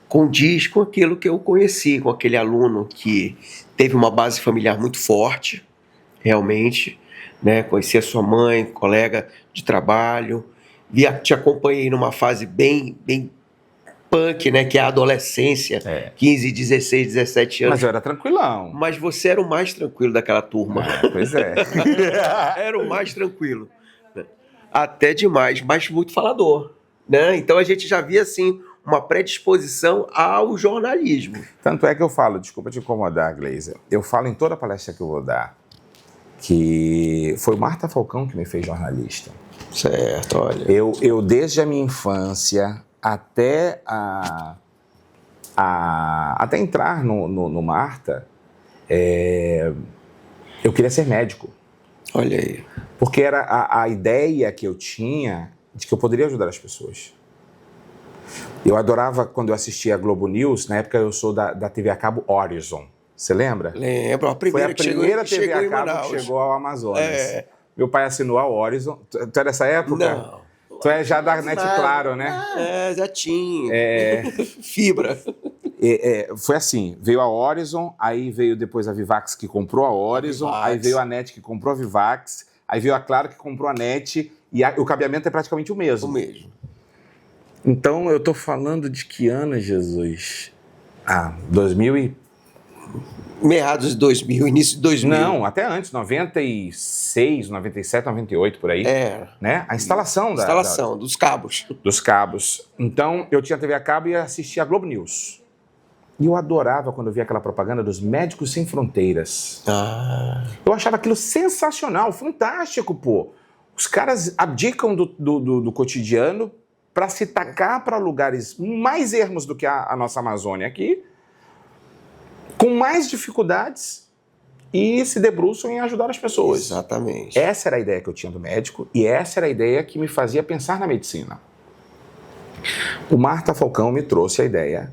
condiz com aquilo que eu conheci, com aquele aluno que teve uma base familiar muito forte, realmente, né? Conheci a sua mãe, colega de trabalho, te acompanhei numa fase bem punk, né? Que é a adolescência, 15, 16, 17 anos. Mas eu era tranquilão. Mas você era o mais tranquilo daquela turma. Pois é. Era o mais tranquilo. Até demais, mas muito falador. Né? Então a gente já via, assim, uma predisposição ao jornalismo. Tanto é que eu falo, desculpa te incomodar, Gleiser, eu falo em toda palestra que eu vou dar que foi o Marta Falcão que me fez jornalista. Certo, olha. Eu desde a minha infância até até entrar no Marta, eu queria ser médico. Olha aí. Porque era a ideia que eu tinha de que eu poderia ajudar as pessoas. Eu adorava quando eu assistia a Globo News, na época eu sou da TV a cabo Horizon. Você lembra? Lembro, Foi a primeira TV a cabo Manaus. que chegou ao Amazonas. Meu pai assinou a Horizon. Tu é dessa época? Não. Tu é já da NET Claro, né? Já tinha. Fibra. Foi assim, veio a Horizon, aí veio depois a Vivax que comprou a Horizon, aí veio a NET que comprou a Vivax, aí veio a Claro que comprou a NET, e o cabeamento é praticamente o mesmo. O mesmo. Então eu tô falando de que ano, Jesus? 2000 e... Meados de 2000, início de 2000. Não, até antes, 96, 97, 98, por aí. Né? A instalação dos cabos. Dos cabos. Então, eu tinha TV a cabo e assistia a Globo News. E eu adorava quando eu via aquela propaganda dos Médicos Sem Fronteiras. Eu achava aquilo sensacional, fantástico, pô. Os caras abdicam do cotidiano para se tacar para lugares mais ermos do que a nossa Amazônia aqui, com mais dificuldades, e se debruçam em ajudar as pessoas. Exatamente. Essa era a ideia que eu tinha do médico e essa era a ideia que me fazia pensar na medicina. O Marta Falcão me trouxe a ideia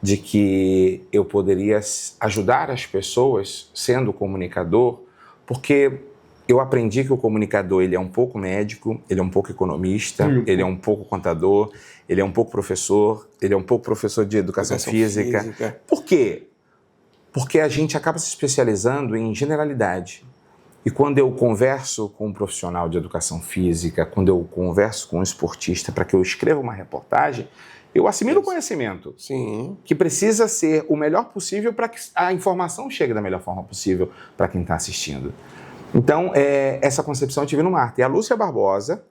de que eu poderia ajudar as pessoas sendo comunicador, porque eu aprendi que o comunicador ele é um pouco médico, ele é um pouco economista, ele é um pouco contador, ele é um pouco professor, ele é um pouco professor de educação física. Por quê? Porque a gente acaba se especializando em generalidade. E quando eu converso com um profissional de educação física, quando eu converso com um esportista para que eu escreva uma reportagem, eu assimilo o conhecimento. Sim. Que precisa ser o melhor possível para que a informação chegue da melhor forma possível para quem está assistindo. Então, essa concepção eu tive no Marta. E a Lúcia Barbosa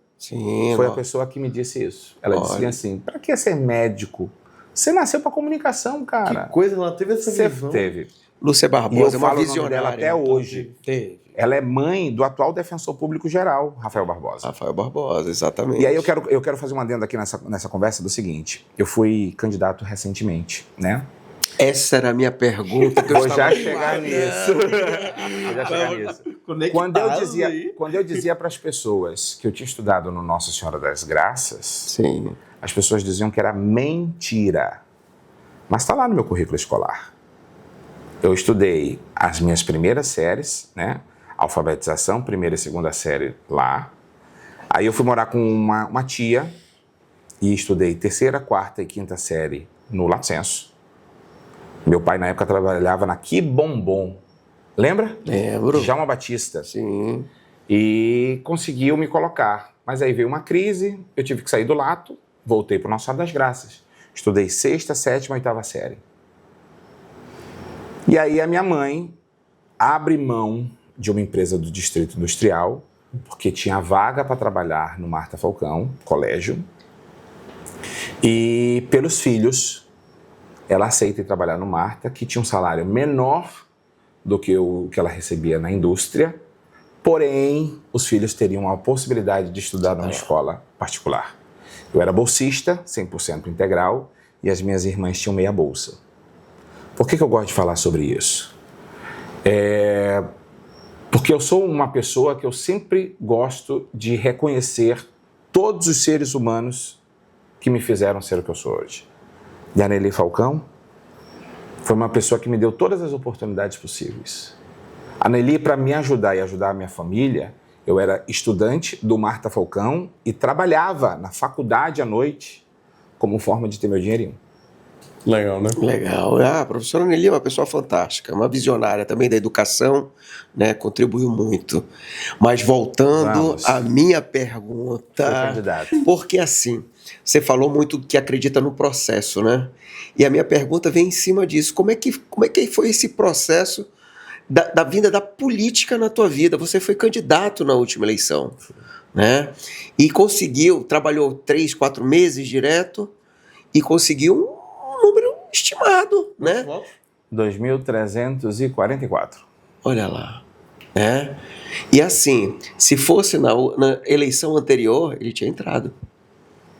foi a pessoa que me disse isso. Ela disse assim, para que ser médico? Você nasceu para comunicação, cara. Que coisa, ela teve essa visão. Teve. Lúcia Barbosa é uma visionária. visionária. Dela até hoje. Teve. Ela é mãe do atual defensor público geral, Rafael Barbosa. Rafael Barbosa, exatamente. E aí eu quero fazer um adendo aqui nessa conversa do seguinte. Eu fui candidato recentemente, né? Essa era a minha pergunta. Que Vou já chegar nisso. Quando eu dizia para as pessoas que eu tinha estudado no Nossa Senhora das Graças, sim, as pessoas diziam que era mentira. Mas está lá no meu currículo escolar. Eu estudei as minhas primeiras séries, né? Alfabetização, primeira e segunda série lá. Aí eu fui morar com uma tia e estudei terceira, quarta e quinta série no Lato Senso. Meu pai, na época, trabalhava na Que Bombom. Lembra? Lembro. Djalma Batista. Sim. E conseguiu me colocar. Mas aí veio uma crise, eu tive que sair do Lato, voltei para o Nossa Senhora das Graças. Estudei 6ª, 7ª, 8ª série. E aí a minha mãe abre mão de uma empresa do Distrito Industrial, porque tinha vaga para trabalhar no Marta Falcão, colégio. E pelos filhos, ela aceita ir trabalhar no Marta, que tinha um salário menor do que o que ela recebia na indústria, porém, os filhos teriam a possibilidade de estudar numa escola particular. Eu era bolsista, 100% integral, e as minhas irmãs tinham meia bolsa. Por que eu gosto de falar sobre isso? Porque eu sou uma pessoa que eu sempre gosto de reconhecer todos os seres humanos que me fizeram ser o que eu sou hoje. E a Nelly Falcão foi uma pessoa que me deu todas as oportunidades possíveis. A Nelly, para me ajudar e ajudar a minha família, eu era estudante do Marta Falcão e trabalhava na faculdade à noite como forma de ter meu dinheirinho. Legal, né? Legal. A professora Nelly é uma pessoa fantástica, uma visionária também da educação, né? Contribuiu muito. Mas voltando à minha pergunta, porque assim, você falou muito que acredita no processo, né? E a minha pergunta vem em cima disso. Como é que foi esse processo da vinda da política na tua vida? Você foi candidato na última eleição, né? E conseguiu, trabalhou 3, 4 meses direto e conseguiu um número estimado, né? 2.344. Olha lá, né? E assim, se fosse na eleição anterior, ele tinha entrado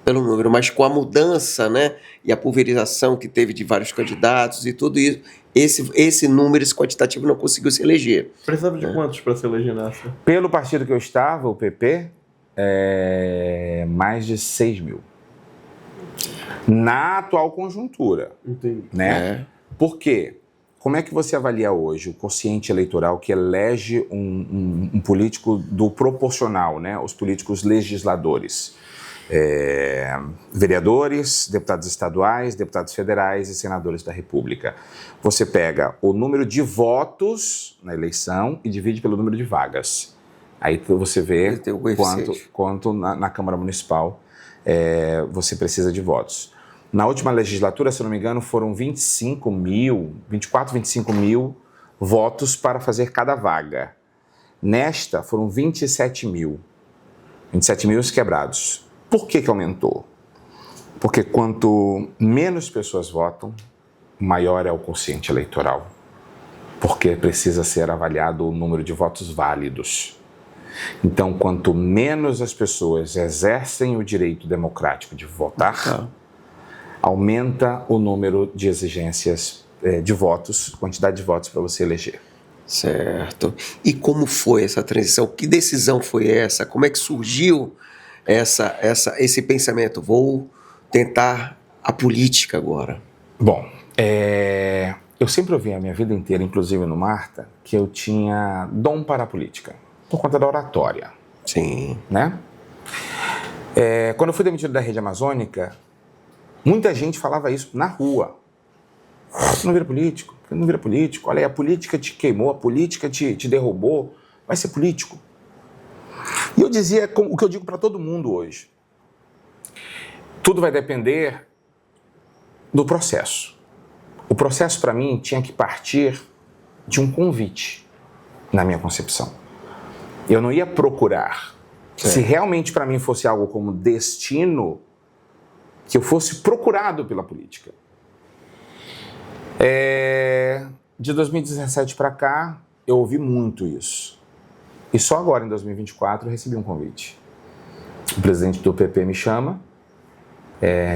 pelo número, mas com a mudança, né, e a pulverização que teve de vários candidatos e tudo isso, esse número, esse quantitativo não conseguiu se eleger. Precisava de quantos para se eleger nessa? Pelo partido que eu estava, o PP, mais de 6 mil. Na atual conjuntura. Entendi. Né? Por quê? Como é que você avalia hoje o quociente eleitoral que elege um político do proporcional, né? Os políticos legisladores? Vereadores, deputados estaduais, deputados federais e senadores da República. Você pega o número de votos na eleição e divide pelo número de vagas. Aí você vê quanto na Câmara Municipal você precisa de votos. Na última legislatura, se não me engano, foram 24, 25 mil votos para fazer cada vaga. Nesta, foram 27 mil. 27 mil quebrados. Por que aumentou? Porque quanto menos pessoas votam, maior é o quociente eleitoral. Porque precisa ser avaliado o número de votos válidos. Então, quanto menos as pessoas exercem o direito democrático de votar, aumenta o número de exigências de votos, quantidade de votos para você eleger. Certo. E como foi essa transição? Que decisão foi essa? Como é que surgiu esse pensamento? Vou tentar a política agora. Bom, eu sempre ouvi a minha vida inteira, inclusive no Marta, que eu tinha dom para a política, por conta da oratória. Sim. Né? Quando eu fui demitido da Rede Amazônica, muita gente falava isso na rua. Você não vira político? Você não vira político? Olha aí, a política te queimou, a política te derrubou, vai ser político. E eu dizia o que eu digo para todo mundo hoje. Tudo vai depender do processo. O processo, para mim, tinha que partir de um convite, na minha concepção. Eu não ia procurar. Se realmente para mim fosse algo como destino, que eu fosse procurado pela política. De 2017 para cá, eu ouvi muito isso. E só agora, em 2024, eu recebi um convite. O presidente do PP me chama,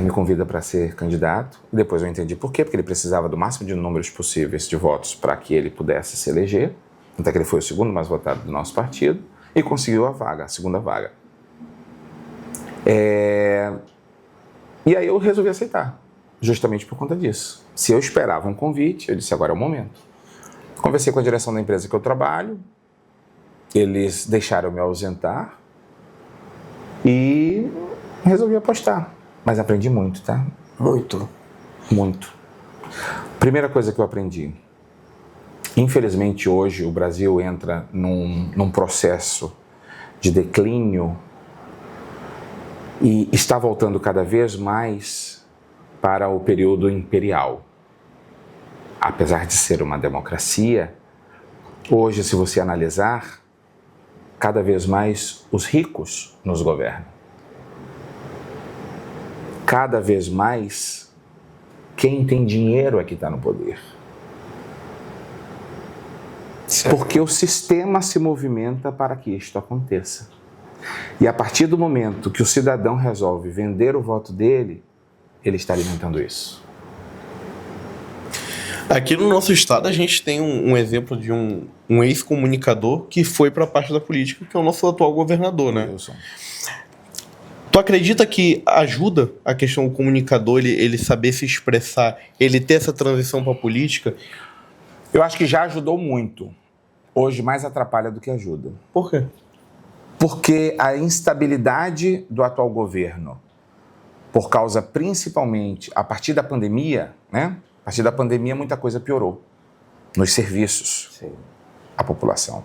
me convida para ser candidato. E depois eu entendi por quê, porque ele precisava do máximo de números possíveis de votos para que ele pudesse se eleger. Até que ele foi o segundo mais votado do nosso partido e conseguiu a segunda vaga. E aí eu resolvi aceitar, justamente por conta disso. Se eu esperava um convite, eu disse, agora é o momento. Conversei com a direção da empresa que eu trabalho, eles deixaram eu me ausentar e resolvi apostar. Mas aprendi muito, tá? Muito. Muito. Primeira coisa que eu aprendi. Infelizmente, hoje, o Brasil entra num processo de declínio e está voltando cada vez mais para o período imperial. Apesar de ser uma democracia, hoje, se você analisar, cada vez mais os ricos nos governam. Cada vez mais, quem tem dinheiro é que está no poder. Porque o sistema se movimenta para que isto aconteça. E a partir do momento que o cidadão resolve vender o voto dele, ele está alimentando isso. Aqui no nosso estado a gente tem um exemplo de um ex-comunicador que foi para a parte da política, que é o nosso atual governador, né? Wilson. Tu acredita que ajuda a questão do comunicador, ele saber se expressar, ele ter essa transição para a política? Eu acho que já ajudou muito. Hoje mais atrapalha do que ajuda. Por quê? Porque a instabilidade do atual governo, por causa principalmente, a partir da pandemia, né? A partir da pandemia muita coisa piorou nos serviços. Sim. À população.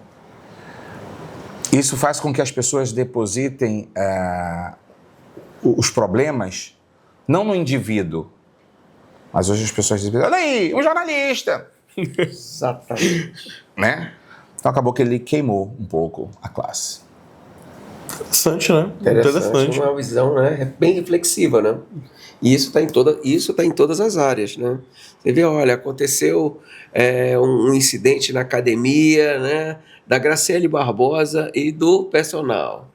Isso faz com que as pessoas depositem os problemas, não no indivíduo, mas hoje as pessoas dizem, olha aí, um jornalista. Exatamente. Né? Então acabou que ele queimou um pouco a classe. Interessante, né? Interessante. Uma visão, né, bem reflexiva, né? E isso está em todas as áreas, né? Você vê, olha, aconteceu um incidente na academia, né, da Graciele Barbosa e do personal.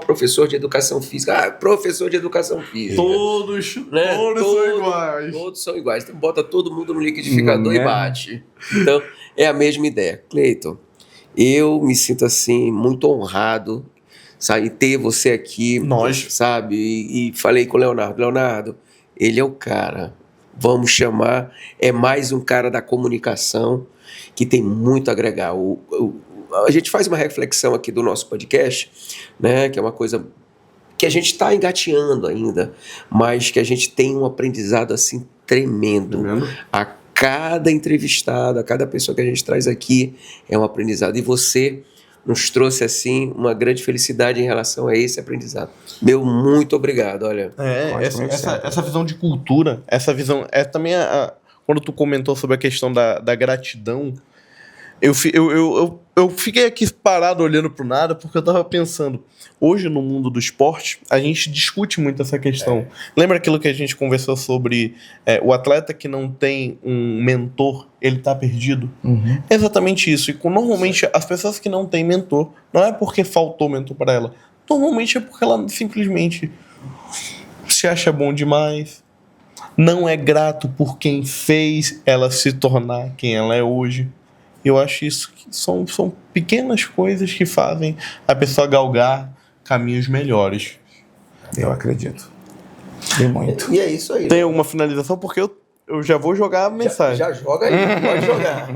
Professor de educação física. professor de educação física. Todos são iguais. Todos são iguais. Então bota todo mundo no liquidificador e bate. Então, é a mesma ideia. Cleiton, eu me sinto assim, muito honrado, sabe, ter você aqui. Nós. Sabe? E falei com o Leonardo. Leonardo, ele é o cara. Vamos chamar, é mais um cara da comunicação que tem muito a agregar. A gente faz uma reflexão aqui do nosso podcast, né, que é uma coisa que a gente está engateando ainda, mas que a gente tem um aprendizado assim tremendo. A cada entrevistado, a cada pessoa que a gente traz aqui é um aprendizado. E você nos trouxe assim uma grande felicidade em relação a esse aprendizado. Meu muito obrigado, olha. Essa visão de cultura, essa visão também quando tu comentou sobre a questão da gratidão, eu fiquei aqui parado olhando pro nada porque eu tava pensando, hoje no mundo do esporte a gente discute muito essa questão. Lembra aquilo que a gente conversou sobre o atleta que não tem um mentor, ele tá perdido? Uhum. É exatamente isso. E normalmente as pessoas que não têm mentor, não é porque faltou mentor para ela, normalmente é porque ela simplesmente se acha bom demais, não é grato por quem fez ela se tornar quem ela é hoje. Eu acho isso que são pequenas coisas que fazem a pessoa galgar caminhos melhores. Eu acredito. Tem muito. E é isso aí. Tem alguma finalização? Porque eu já vou jogar a mensagem. Já joga aí, pode jogar.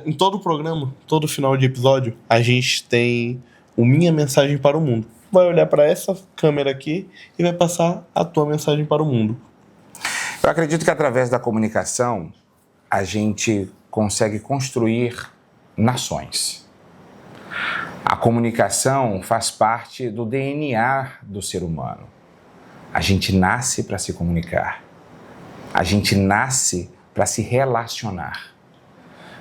Em todo programa, todo final de episódio, a gente tem o Minha Mensagem para o Mundo. Vai olhar para essa câmera aqui e vai passar a tua mensagem para o mundo. Eu acredito que através da comunicação a gente consegue construir nações. A comunicação faz parte do DNA do ser humano. A gente nasce para se comunicar. A gente nasce para se relacionar.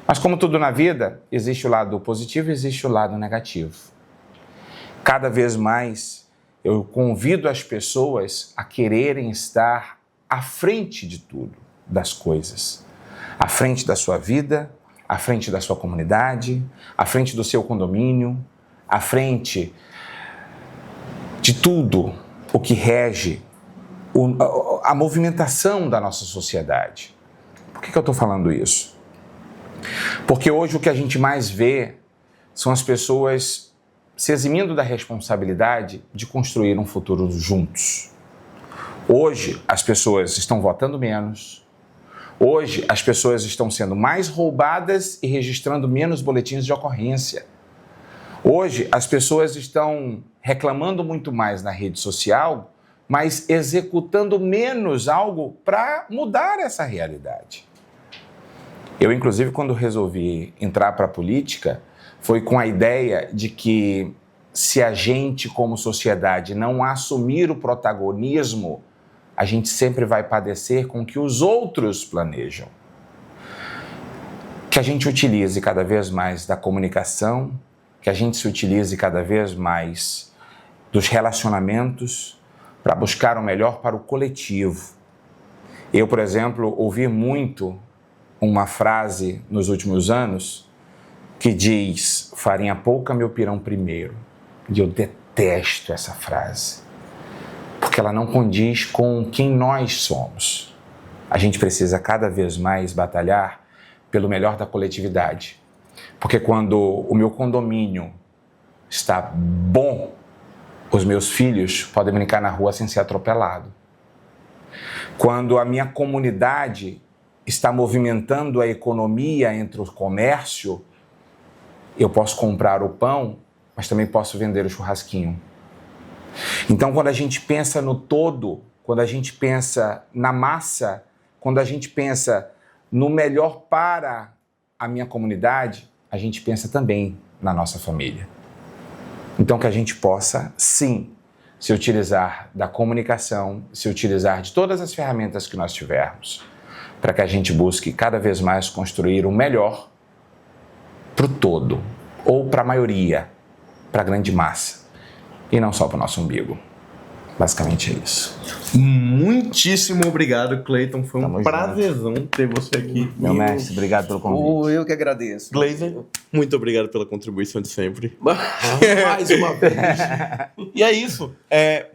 Mas como tudo na vida, existe o lado positivo e existe o lado negativo. Cada vez mais eu convido as pessoas a quererem estar à frente de tudo, das coisas. À frente da sua vida, à frente da sua comunidade, à frente do seu condomínio, à frente de tudo o que rege a movimentação da nossa sociedade. Por que eu estou falando isso? Porque hoje o que a gente mais vê são as pessoas se eximindo da responsabilidade de construir um futuro juntos. Hoje as pessoas estão votando menos. Hoje, as pessoas estão sendo mais roubadas e registrando menos boletins de ocorrência. Hoje, as pessoas estão reclamando muito mais na rede social mas executando menos algo para mudar essa realidade. Eu, inclusive, quando resolvi entrar para a política, foi com a ideia de que se a gente, como sociedade, não assumir o protagonismo, a gente sempre vai padecer com o que os outros planejam. Que a gente utilize cada vez mais da comunicação, que a gente se utilize cada vez mais dos relacionamentos para buscar o melhor para o coletivo. Eu, por exemplo, ouvi muito uma frase nos últimos anos que diz: farinha pouca, meu pirão primeiro. E eu detesto essa frase, porque ela não condiz com quem nós somos. A gente precisa cada vez mais batalhar pelo melhor da coletividade, porque quando o meu condomínio está bom, os meus filhos podem brincar na rua sem ser atropelado. Quando a minha comunidade está movimentando a economia entre o comércio, eu posso comprar o pão, mas também posso vender o churrasquinho. Então, quando a gente pensa no todo, quando a gente pensa na massa, quando a gente pensa no melhor para a minha comunidade, a gente pensa também na nossa família. Então, que a gente possa, sim, se utilizar da comunicação, se utilizar de todas as ferramentas que nós tivermos, para que a gente busque cada vez mais construir o melhor para o todo, ou para a maioria, para a grande massa, e não só para o nosso umbigo. Basicamente é isso. Muitíssimo obrigado, Cleiton. Foi um Tamo prazerzão ter você aqui. Meu mestre, obrigado pelo convite. Eu que agradeço. Glazer, muito obrigado pela contribuição de sempre. Mais uma vez. E é isso.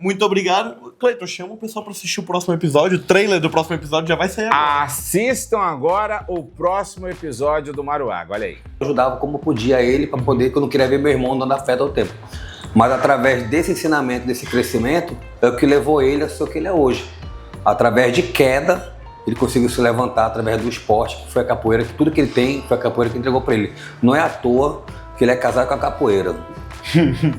Muito obrigado. Cleiton, chama o pessoal para assistir o próximo episódio. O trailer do próximo episódio já vai sair agora. Assistam agora o próximo episódio do Maruaga, olha aí. Eu ajudava como podia ele para poder, que eu não queria ver meu irmão dando afeto ao tempo. Mas através desse ensinamento, desse crescimento, é o que levou ele a ser o que ele é hoje. Através de queda, ele conseguiu se levantar através do esporte, que foi a capoeira, que tudo que ele tem foi a capoeira que entregou para ele. Não é à toa que ele é casado com a capoeira.